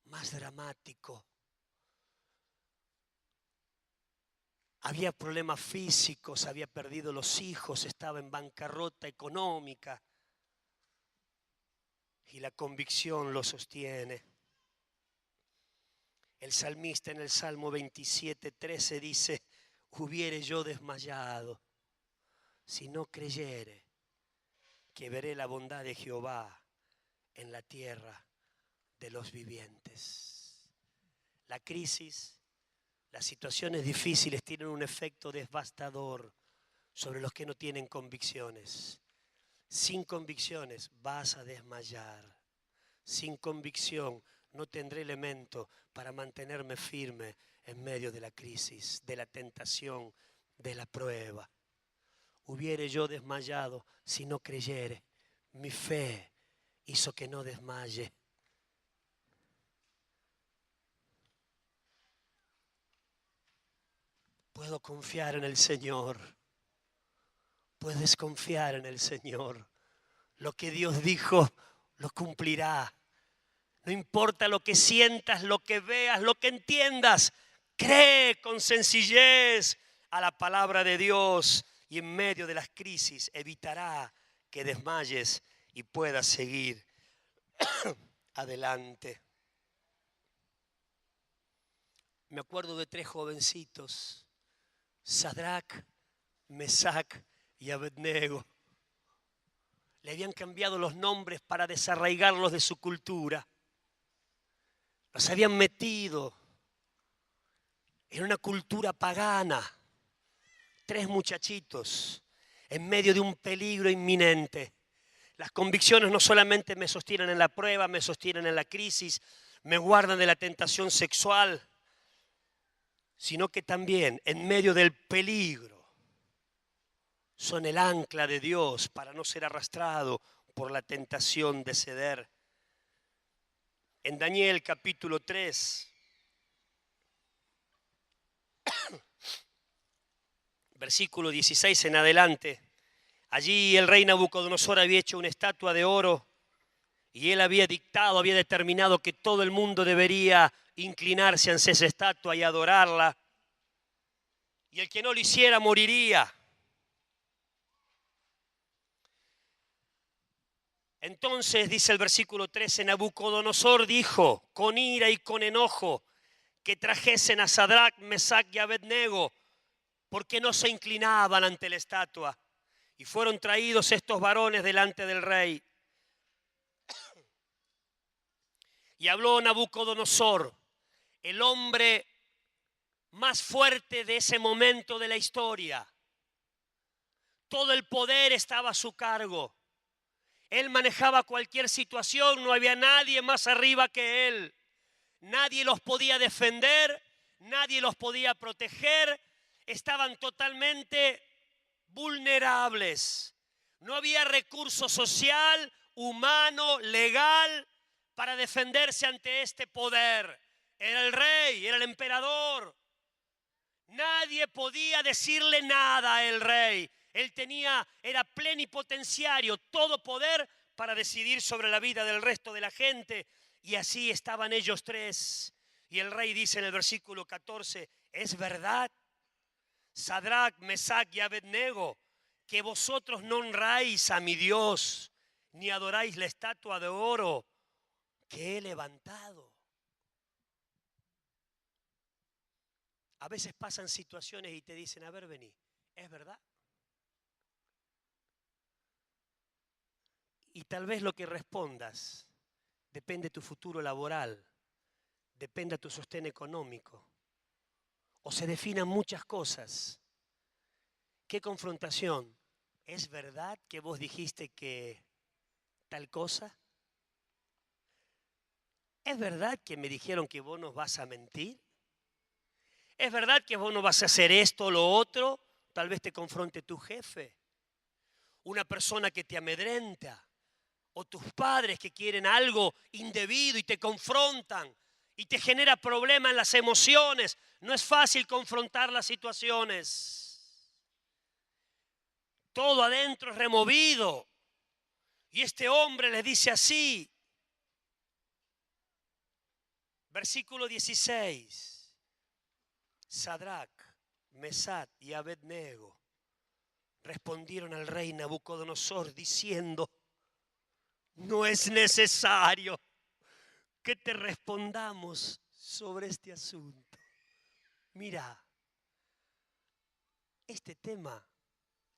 más dramático. Había problemas físicos, había perdido los hijos, estaba en bancarrota económica. Y la convicción lo sostiene. El salmista en el Salmo 27:13 dice, hubiere yo desmayado si no creyere que veré la bondad de Jehová en la tierra de los vivientes. La crisis, las situaciones difíciles tienen un efecto devastador sobre los que no tienen convicciones. Sin convicciones vas a desmayar. Sin convicción no tendré elemento para mantenerme firme en medio de la crisis, de la tentación, de la prueba. Hubiere yo desmayado si no creyere. Mi fe hizo que no desmaye. Puedo confiar en el Señor. Puedes confiar en el Señor. Lo que Dios dijo, lo cumplirá. No importa lo que sientas, lo que veas, lo que entiendas. Cree con sencillez a la palabra de Dios y en medio de las crisis evitará que desmayes y puedas seguir adelante. Me acuerdo de 3 jovencitos, Sadrac, Mesac y Abednego. Le habían cambiado los nombres para desarraigarlos de su cultura. Los habían metido en una cultura pagana. 3 muchachitos en medio de un peligro inminente. Las convicciones no solamente me sostienen en la prueba, me sostienen en la crisis, me guardan de la tentación sexual, sino que también en medio del peligro son el ancla de Dios para no ser arrastrado por la tentación de ceder. En Daniel capítulo 3, versículo 16 en adelante, allí el rey Nabucodonosor había hecho una estatua de oro y él había dictado, había determinado que todo el mundo debería inclinarse ante esa estatua y adorarla. Y el que no lo hiciera moriría. Entonces, dice el versículo 13, Nabucodonosor dijo con ira y con enojo que trajesen a Sadrac, Mesac y Abednego, porque no se inclinaban ante la estatua. Y fueron traídos estos varones delante del rey. Y habló Nabucodonosor, el hombre más fuerte de ese momento de la historia. Todo el poder estaba a su cargo. Él manejaba cualquier situación, no había nadie más arriba que él. Nadie los podía defender, nadie los podía proteger. Estaban totalmente vulnerables. No había recurso social, humano, legal para defenderse ante este poder. Era el rey, era el emperador. Nadie podía decirle nada al rey. Él era plenipotenciario, todo poder para decidir sobre la vida del resto de la gente. Y así estaban ellos 3. Y el rey dice en el versículo 14, ¿es verdad, Sadrac, Mesac y Abednego, que vosotros no honráis a mi Dios, ni adoráis la estatua de oro que he levantado? A veces pasan situaciones y te dicen, a ver, vení, ¿es verdad? Y tal vez lo que respondas depende de tu futuro laboral, depende de tu sostén económico, o se definan muchas cosas. ¿Qué confrontación? ¿Es verdad que vos dijiste que tal cosa? ¿Es verdad que me dijeron que vos nos vas a mentir? ¿Es verdad que vos no vas a hacer esto o lo otro? Tal vez te confronte tu jefe, una persona que te amedrenta, o tus padres que quieren algo indebido y te confrontan y te genera problema en las emociones. No es fácil confrontar las situaciones. Todo adentro es removido. Y este hombre le dice así, versículo 16, Sadrac, Mesat y Abednego respondieron al rey Nabucodonosor diciendo, no es necesario que te respondamos sobre este asunto. Mira, este tema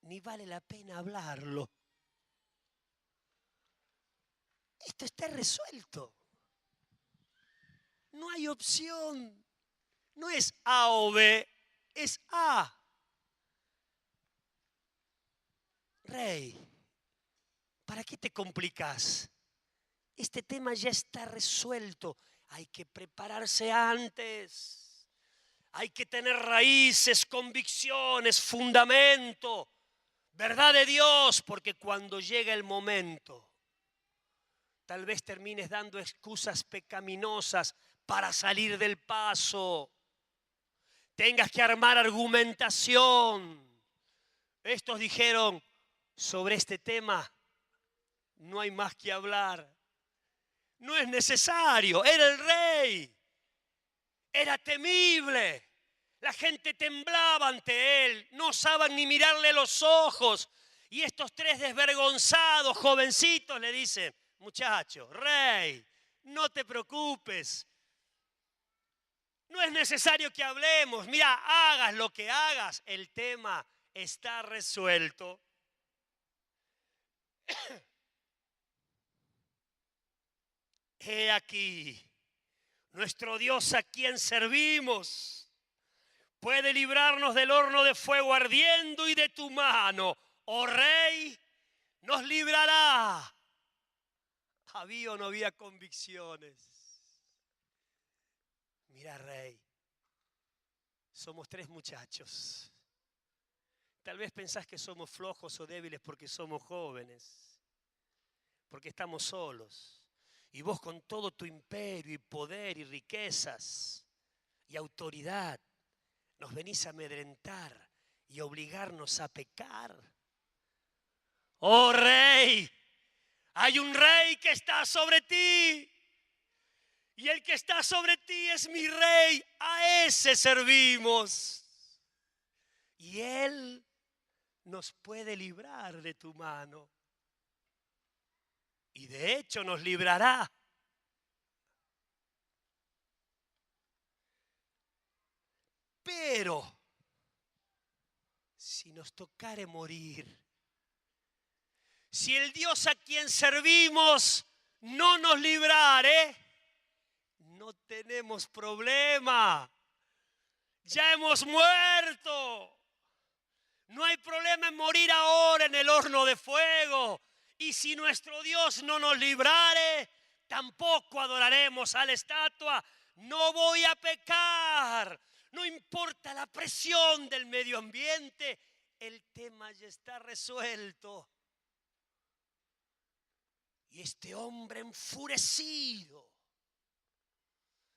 ni vale la pena hablarlo. Esto está resuelto. No hay opción. No es A o B, es A. Rey, ¿para qué te complicas? Este tema ya está resuelto. Hay que prepararse antes. Hay que tener raíces, convicciones, fundamento, verdad de Dios, porque cuando llega el momento, tal vez termines dando excusas pecaminosas para salir del paso. Tengas que armar argumentación. Estos dijeron, sobre este tema no hay más que hablar. No es necesario, era el rey. Era temible. La gente temblaba ante él. No osaban ni mirarle los ojos. Y estos tres desvergonzados jovencitos le dicen, muchacho, rey, no te preocupes. No es necesario que hablemos. Mira, hagas lo que hagas, el tema está resuelto. He aquí, nuestro Dios a quien servimos puede librarnos del horno de fuego ardiendo y de tu mano, oh rey, nos librará. Había o no había convicciones. Mira, rey, somos tres muchachos. Tal vez pensás que somos flojos o débiles porque somos jóvenes, porque estamos solos. Y vos con todo tu imperio y poder y riquezas y autoridad nos venís a amedrentar y obligarnos a pecar. Oh rey, hay un rey que está sobre ti. Y el que está sobre ti es mi rey, a ese servimos. Y él nos puede librar de tu mano. Y de hecho nos librará. Pero si nos tocare morir, si el Dios a quien servimos no nos librare, no tenemos problema. Ya hemos muerto. No hay problema en morir ahora en el horno de fuego. Y si nuestro Dios no nos librare, tampoco adoraremos a la estatua. No voy a pecar. No importa la presión del medio ambiente. El tema ya está resuelto. Y este hombre enfurecido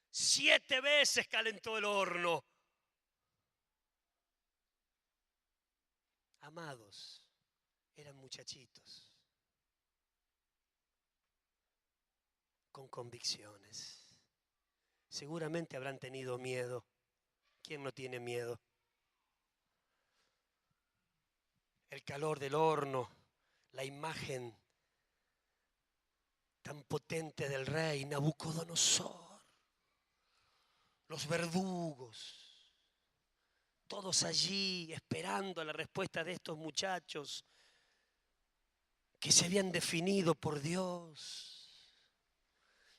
7 veces calentó el horno. Amados, eran muchachitos con convicciones. Seguramente habrán tenido miedo. ¿Quién no tiene miedo? El calor del horno, la imagen tan potente del rey Nabucodonosor, los verdugos, todos allí esperando la respuesta de estos muchachos que se habían definido por Dios.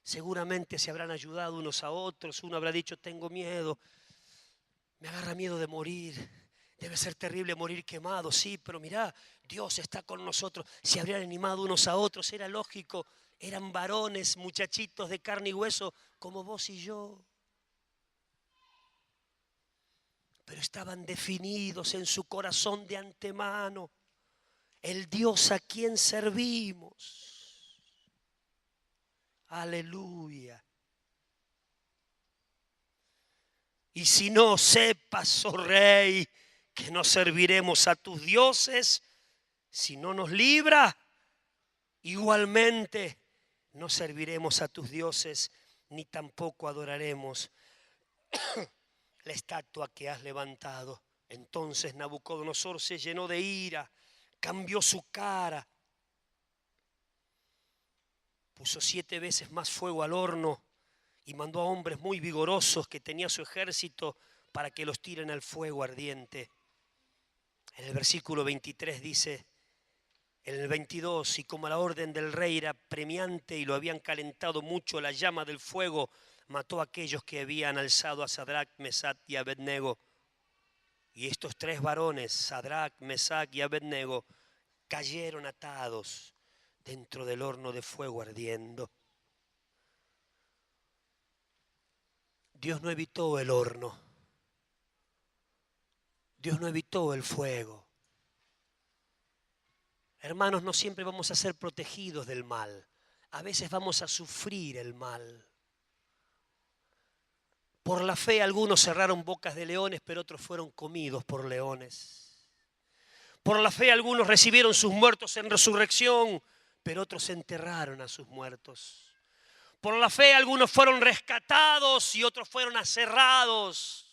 Seguramente se habrán ayudado unos a otros. Uno habrá dicho, tengo miedo, me agarra miedo de morir. Debe ser terrible morir quemado, sí, pero mirá, Dios está con nosotros. Se habrían animado unos a otros, era lógico. Eran varones, muchachitos de carne y hueso, como vos y yo. Pero estaban definidos en su corazón de antemano. El Dios a quien servimos. Aleluya. Y si no, sepas, oh rey, que no serviremos a tus dioses. Si no nos libra, igualmente no serviremos a tus dioses, ni tampoco adoraremos la estatua que has levantado. Entonces Nabucodonosor se llenó de ira, cambió su cara, puso 7 veces más fuego al horno y mandó a hombres muy vigorosos que tenía su ejército para que los tiren al fuego ardiente. En el versículo 23 dice, en el 22, y como la orden del rey era premiante y lo habían calentado mucho la llama del fuego, mató a aquellos que habían alzado a Sadrach, Mesach y Abednego. Y estos 3 varones, Sadrach, Mesach y Abednego, cayeron atados dentro del horno de fuego ardiendo. Dios no evitó el horno. Dios no evitó el fuego. Hermanos, no siempre vamos a ser protegidos del mal. A veces vamos a sufrir el mal. Por la fe algunos cerraron bocas de leones, pero otros fueron comidos por leones. Por la fe algunos recibieron sus muertos en resurrección, pero otros enterraron a sus muertos. Por la fe algunos fueron rescatados y otros fueron aserrados.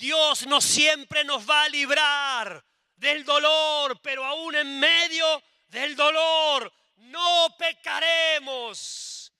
Dios no siempre nos va a librar del dolor, pero aún en medio del dolor no pecaremos,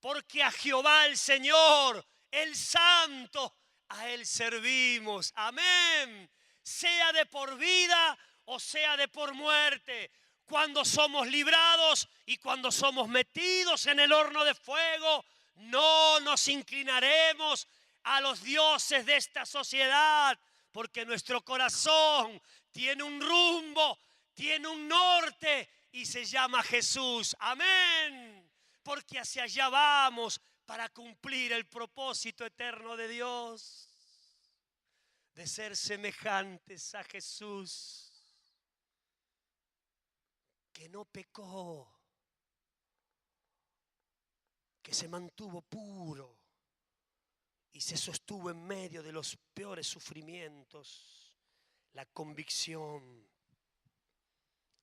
porque a Jehová el Señor, el Santo, a Él servimos. Amén. Sea de por vida o sea de por muerte. Cuando somos librados y cuando somos metidos en el horno de fuego, no nos inclinaremos a los dioses de esta sociedad, porque nuestro corazón tiene un rumbo, tiene un norte y se llama Jesús. Amén. Porque hacia allá vamos para cumplir el propósito eterno de Dios, de ser semejantes a Jesús, que no pecó, que se mantuvo puro y se sostuvo en medio de los peores sufrimientos. La convicción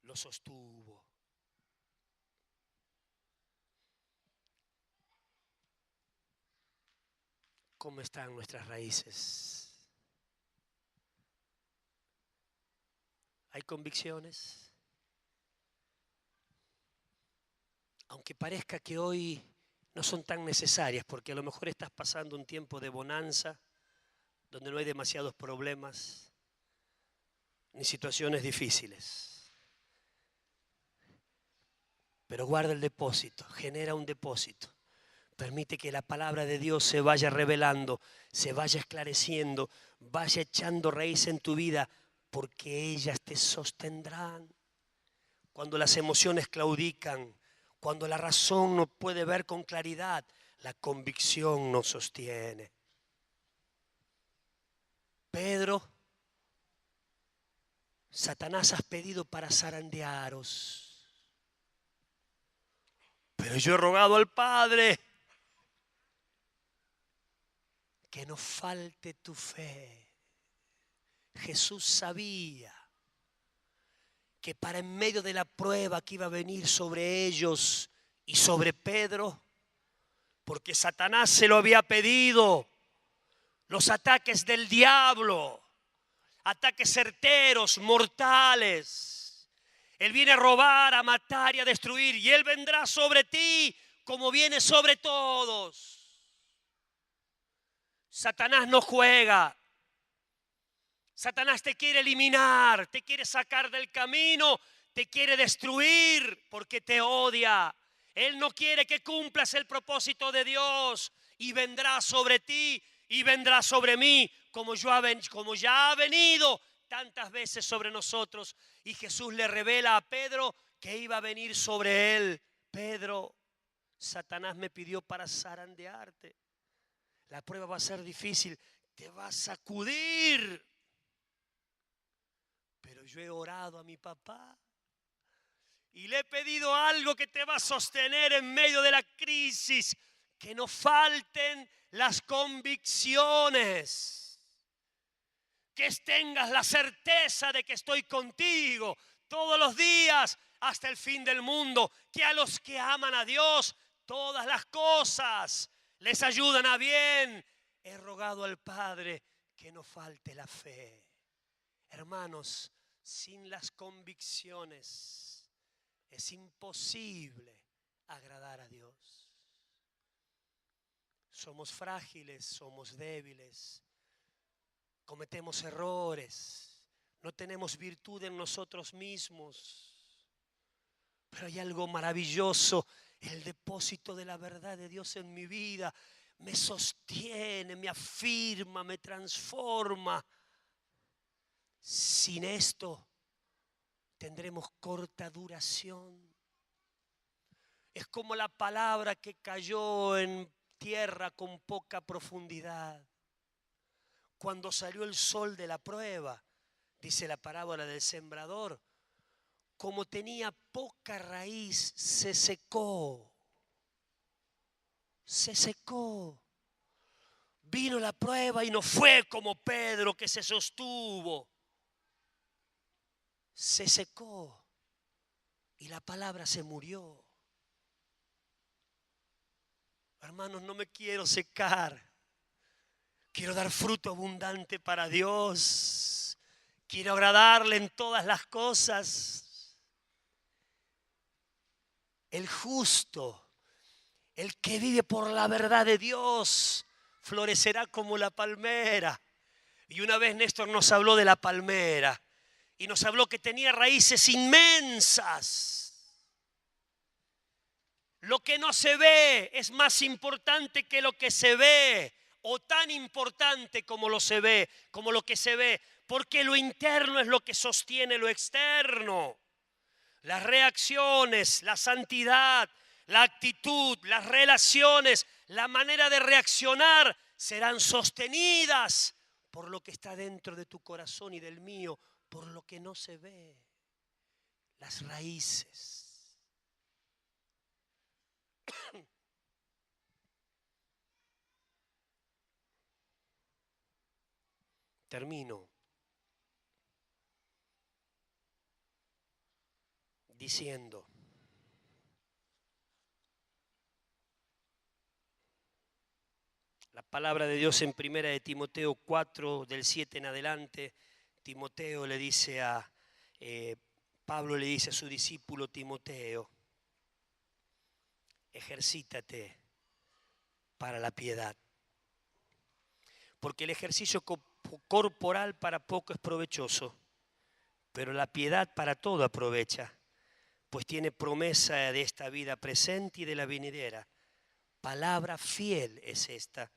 lo sostuvo. ¿Cómo están nuestras raíces? ¿Hay convicciones? Aunque parezca que hoy no son tan necesarias, porque a lo mejor estás pasando un tiempo de bonanza, donde no hay demasiados problemas ni situaciones difíciles. Pero guarda el depósito, genera un depósito. Permite que la palabra de Dios se vaya revelando, se vaya esclareciendo, vaya echando raíz en tu vida, porque ellas te sostendrán. Cuando las emociones claudican, cuando la razón no puede ver con claridad, la convicción nos sostiene. Pedro, Satanás has pedido para zarandearos, pero yo he rogado al Padre que no falte tu fe. Jesús sabía que para en medio de la prueba que iba a venir sobre ellos y sobre Pedro, porque Satanás se lo había pedido, los ataques del diablo, ataques certeros, mortales. Él viene a robar, a matar y a destruir, y Él vendrá sobre ti como viene sobre todos. Satanás no juega. Satanás te quiere eliminar, te quiere sacar del camino, te quiere destruir porque te odia. Él no quiere que cumplas el propósito de Dios y vendrá sobre ti y vendrá sobre mí como ya ha venido tantas veces sobre nosotros. Y Jesús le revela a Pedro que iba a venir sobre él. Pedro, Satanás me pidió para zarandearte. La prueba va a ser difícil, te va a sacudir. Pero yo he orado a mi papá y le he pedido algo que te va a sostener en medio de la crisis. Que no falten las convicciones. Que tengas la certeza de que estoy contigo todos los días hasta el fin del mundo. Que a los que aman a Dios todas las cosas les ayudan a bien. He rogado al Padre que no falte la fe. Hermanos, sin las convicciones es imposible agradar a Dios. Somos frágiles, somos débiles, cometemos errores, no tenemos virtud en nosotros mismos. Pero hay algo maravilloso, el depósito de la verdad de Dios en mi vida me sostiene, me afirma, me transforma. Sin esto tendremos corta duración. Es como la palabra que cayó en tierra con poca profundidad. cuando salió el sol de la prueba, dice la parábola del sembrador, como tenía poca raíz, se secó. Se secó. Vino la prueba y no fue como Pedro que se sostuvo. Se secó y la palabra se murió. Hermanos, no me quiero secar. Quiero dar fruto abundante para Dios. Quiero agradarle en todas las cosas. El justo, el que vive por la verdad de Dios, florecerá como la palmera. Y una vez Néstor nos habló de la palmera y nos habló que tenía raíces inmensas. Lo que no se ve es más importante que lo que se ve, o tan importante como lo se ve, como lo que se ve, porque lo interno es lo que sostiene lo externo. Las reacciones, la santidad, la actitud, las relaciones, la manera de reaccionar serán sostenidas por lo que está dentro de tu corazón y del mío, por lo que no se ve, las raíces. Termino diciendo, la palabra de Dios en primera de Timoteo 4, del 7 en adelante, Timoteo le dice Pablo le dice a su discípulo Timoteo, ejercítate para la piedad, porque el ejercicio corporal para poco es provechoso, pero la piedad para todo aprovecha, pues tiene promesa de esta vida presente y de la venidera. Palabra fiel es esta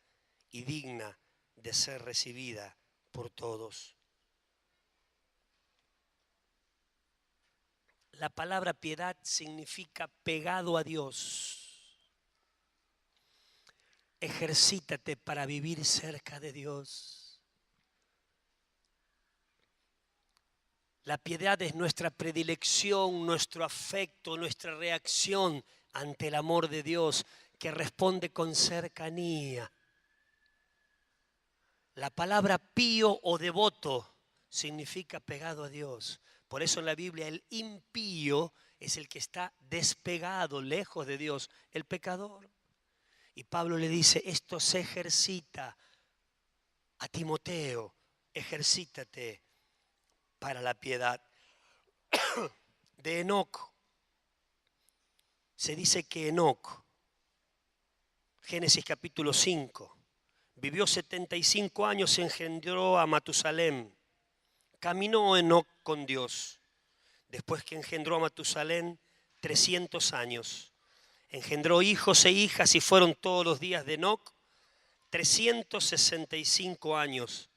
y digna de ser recibida por todos. La palabra piedad significa pegado a Dios. Ejercítate para vivir cerca de Dios. La piedad es nuestra predilección, nuestro afecto, nuestra reacción ante el amor de Dios que responde con cercanía. La palabra pío o devoto significa pegado a Dios. Por eso en la Biblia el impío es el que está despegado, lejos de Dios, el pecador. Y Pablo le dice, esto se ejercita a Timoteo, ejercítate para la piedad. De Enoc, se dice que Enoc, Génesis capítulo 5, vivió 75 años, engendró a Matusalén. Caminó Enoc con Dios. Después que engendró a Matusalén, 300 años. Engendró hijos e hijas y fueron todos los días de Enoc 365 años.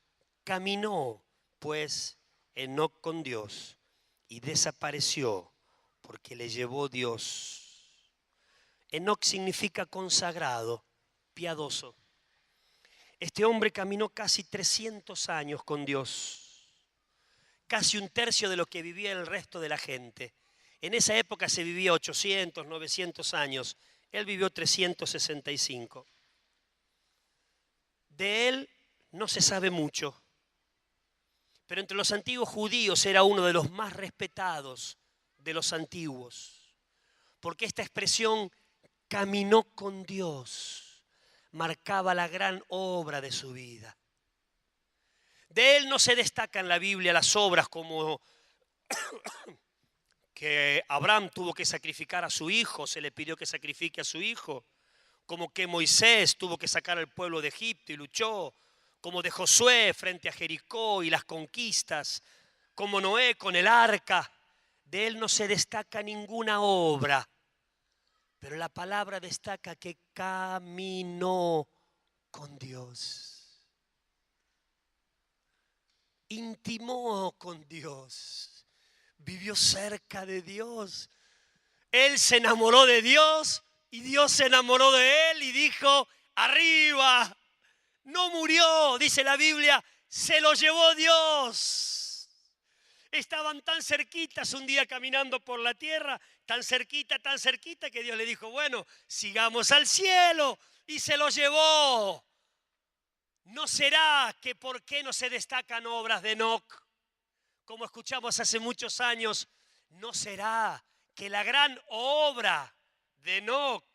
Caminó pues Enoc con Dios y desapareció porque le llevó Dios. Enoc significa consagrado, piadoso. Este hombre caminó casi 300 años con Dios, casi un tercio de lo que vivía el resto de la gente. En esa época se vivía 800, 900 años. Él vivió 365. De él no se sabe mucho, pero entre los antiguos judíos era uno de los más respetados de los antiguos, porque esta expresión caminó con Dios marcaba la gran obra de su vida. De él no se destacan en la Biblia las obras como que Abraham tuvo que sacrificar a su hijo, se le pidió que sacrifique a su hijo, como que Moisés tuvo que sacar al pueblo de Egipto y luchó, como de Josué frente a Jericó y las conquistas, como Noé con el arca. De él no se destaca ninguna obra, pero la palabra destaca que caminó con Dios, intimó con Dios. Vivió cerca de Dios. Él se enamoró de Dios y Dios se enamoró de él y dijo, arriba. No murió, dice la Biblia, Se lo llevó Dios. Estaban tan cerquitas un día caminando por la tierra, tan cerquita que Dios le dijo, bueno, sigamos al cielo, y se lo llevó. ¿No será que por qué no se destacan obras de Enoc? Como escuchamos hace muchos años, ¿no será que la gran obra de Enoc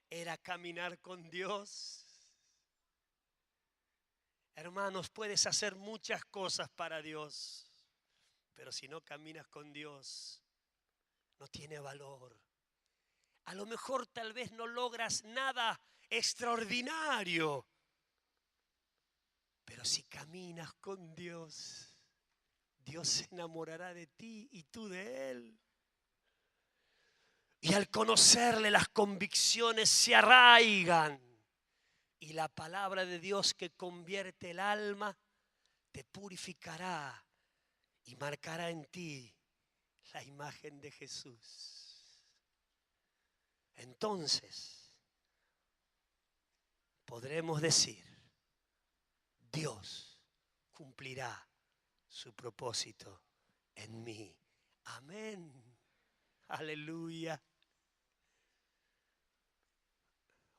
era caminar con Dios? Hermanos, puedes hacer muchas cosas para Dios, pero si no caminas con Dios, no tiene valor. A lo mejor tal vez no logras nada extraordinario, pero si caminas con Dios, Dios se enamorará de ti y tú de Él. Y al conocerle, las convicciones se arraigan. Y la palabra de Dios que convierte el alma te purificará y marcará en ti la imagen de Jesús. Entonces podremos decir, Dios cumplirá su propósito en mí. Amén. Aleluya.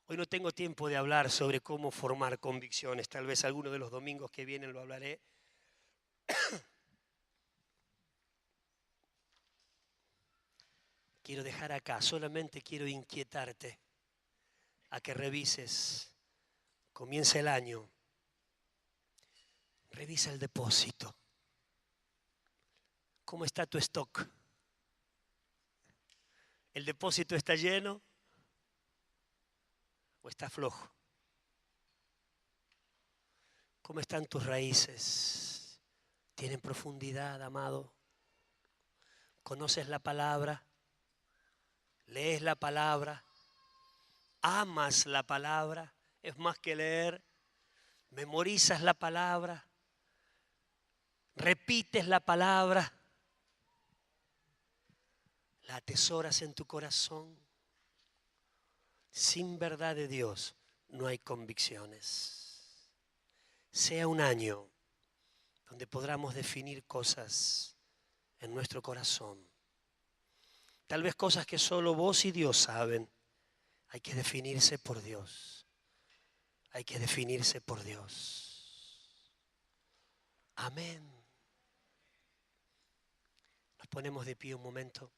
Hoy no tengo tiempo de hablar sobre cómo formar convicciones. Tal vez alguno de los domingos que vienen lo hablaré. Quiero dejar acá, solamente quiero inquietarte a que revises. Comienza el año. Revisa el depósito. ¿Cómo está tu stock? ¿El depósito está lleno o está flojo? ¿Cómo están tus raíces? ¿Tienen profundidad, amado? ¿Conoces la palabra? ¿Lees la palabra? ¿Amas la palabra? Es más que leer. ¿Memorizas la palabra? ¿Repites la palabra? ¿La atesoras en tu corazón? Sin verdad de Dios no hay convicciones. Sea un año donde podamos definir cosas en nuestro corazón. Tal vez cosas que solo vos y Dios saben. Hay que definirse por Dios. Hay que definirse por Dios. Amén. Nos ponemos de pie un momento.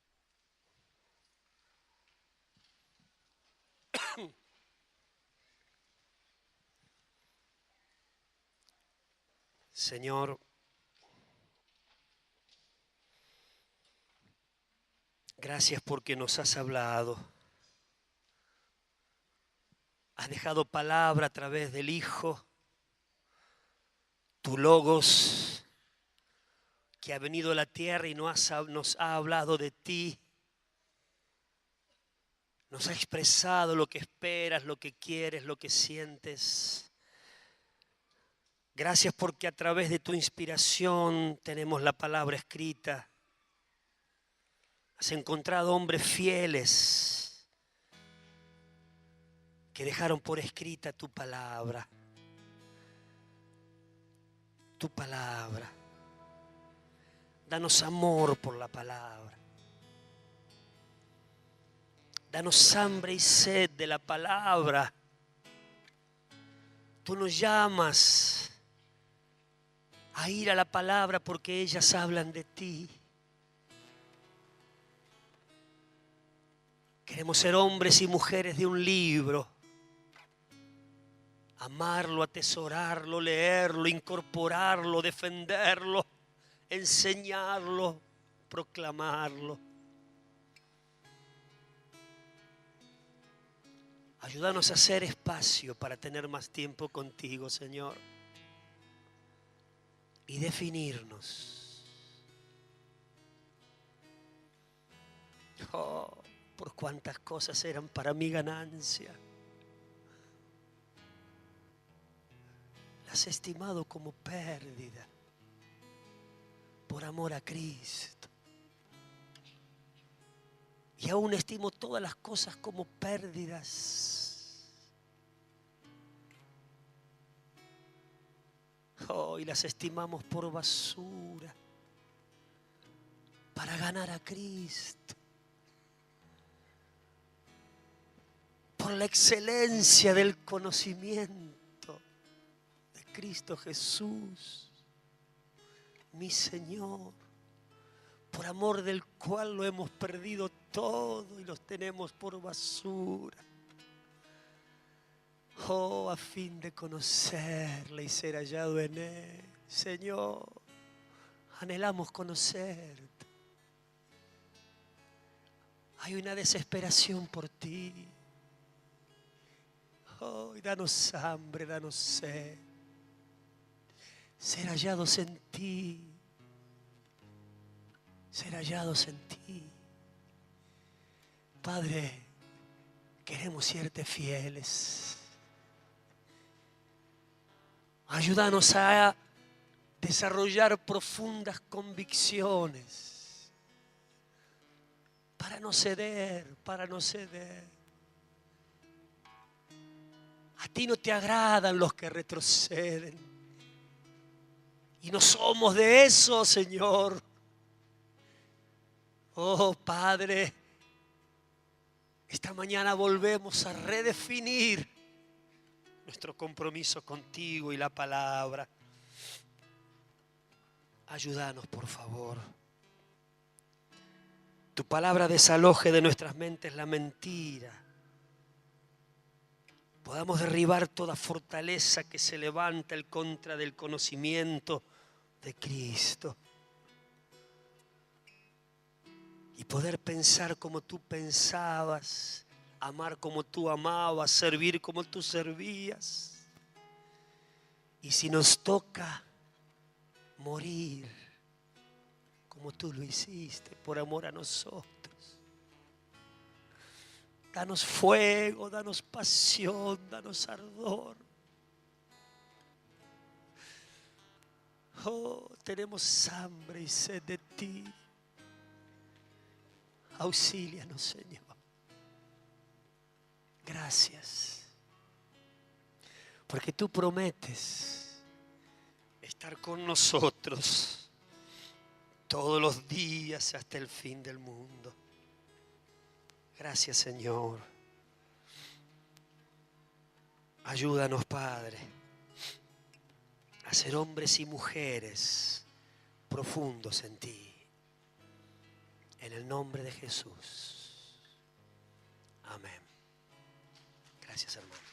Señor, gracias porque nos has hablado. Has dejado palabra a través del Hijo, tu Logos, que ha venido a la tierra y nos ha hablado de ti. Nos ha expresado lo que esperas, lo que quieres, lo que sientes. Gracias porque a través de tu inspiración tenemos la palabra escrita. Has encontrado hombres fieles que dejaron por escrita tu palabra. Tu palabra. Danos amor por la palabra. Danos hambre y sed de la palabra. Tú nos llamas a ir a la palabra porque ellas hablan de ti. Queremos ser hombres y mujeres de un libro. Amarlo, atesorarlo, leerlo, incorporarlo, defenderlo, enseñarlo, proclamarlo. Ayúdanos a hacer espacio para tener más tiempo contigo, Señor. Y definirnos. Oh, por cuántas cosas eran para mi ganancia. Las he estimado como pérdida por amor a Cristo. Y aún estimo todas las cosas como pérdidas. Oh, y las estimamos por basura para ganar a Cristo. Por la excelencia del conocimiento de Cristo Jesús, mi Señor, por amor del cual lo hemos perdido todo y los tenemos por basura. Oh, a fin de conocerle y ser hallado en Él. Señor, anhelamos conocerte. Hay una desesperación por ti. Oh, y danos hambre, danos sed. Ser hallados en ti. Ser hallados en ti. Padre, queremos serte fieles. Ayúdanos a desarrollar profundas convicciones para no ceder, para no ceder. A ti no te agradan los que retroceden. Y no somos de eso, Señor. Oh, Padre, esta mañana volvemos a redefinir nuestro compromiso contigo y la palabra. Ayúdanos, por favor. Tu palabra desaloje de nuestras mentes la mentira. Podamos derribar toda fortaleza que se levanta en contra del conocimiento de Cristo. Y poder pensar como tú pensabas, amar como tú amabas, servir como tú servías. Y si nos toca morir como tú lo hiciste por amor a nosotros. Danos fuego, danos pasión, danos ardor. Oh, tenemos hambre y sed de ti. Auxílianos, Señor. Gracias. Porque tú prometes estar con nosotros todos los días hasta el fin del mundo. Gracias, Señor. Ayúdanos, Padre, a ser hombres y mujeres profundos en ti. En el nombre de Jesús. Amén. Gracias, hermano.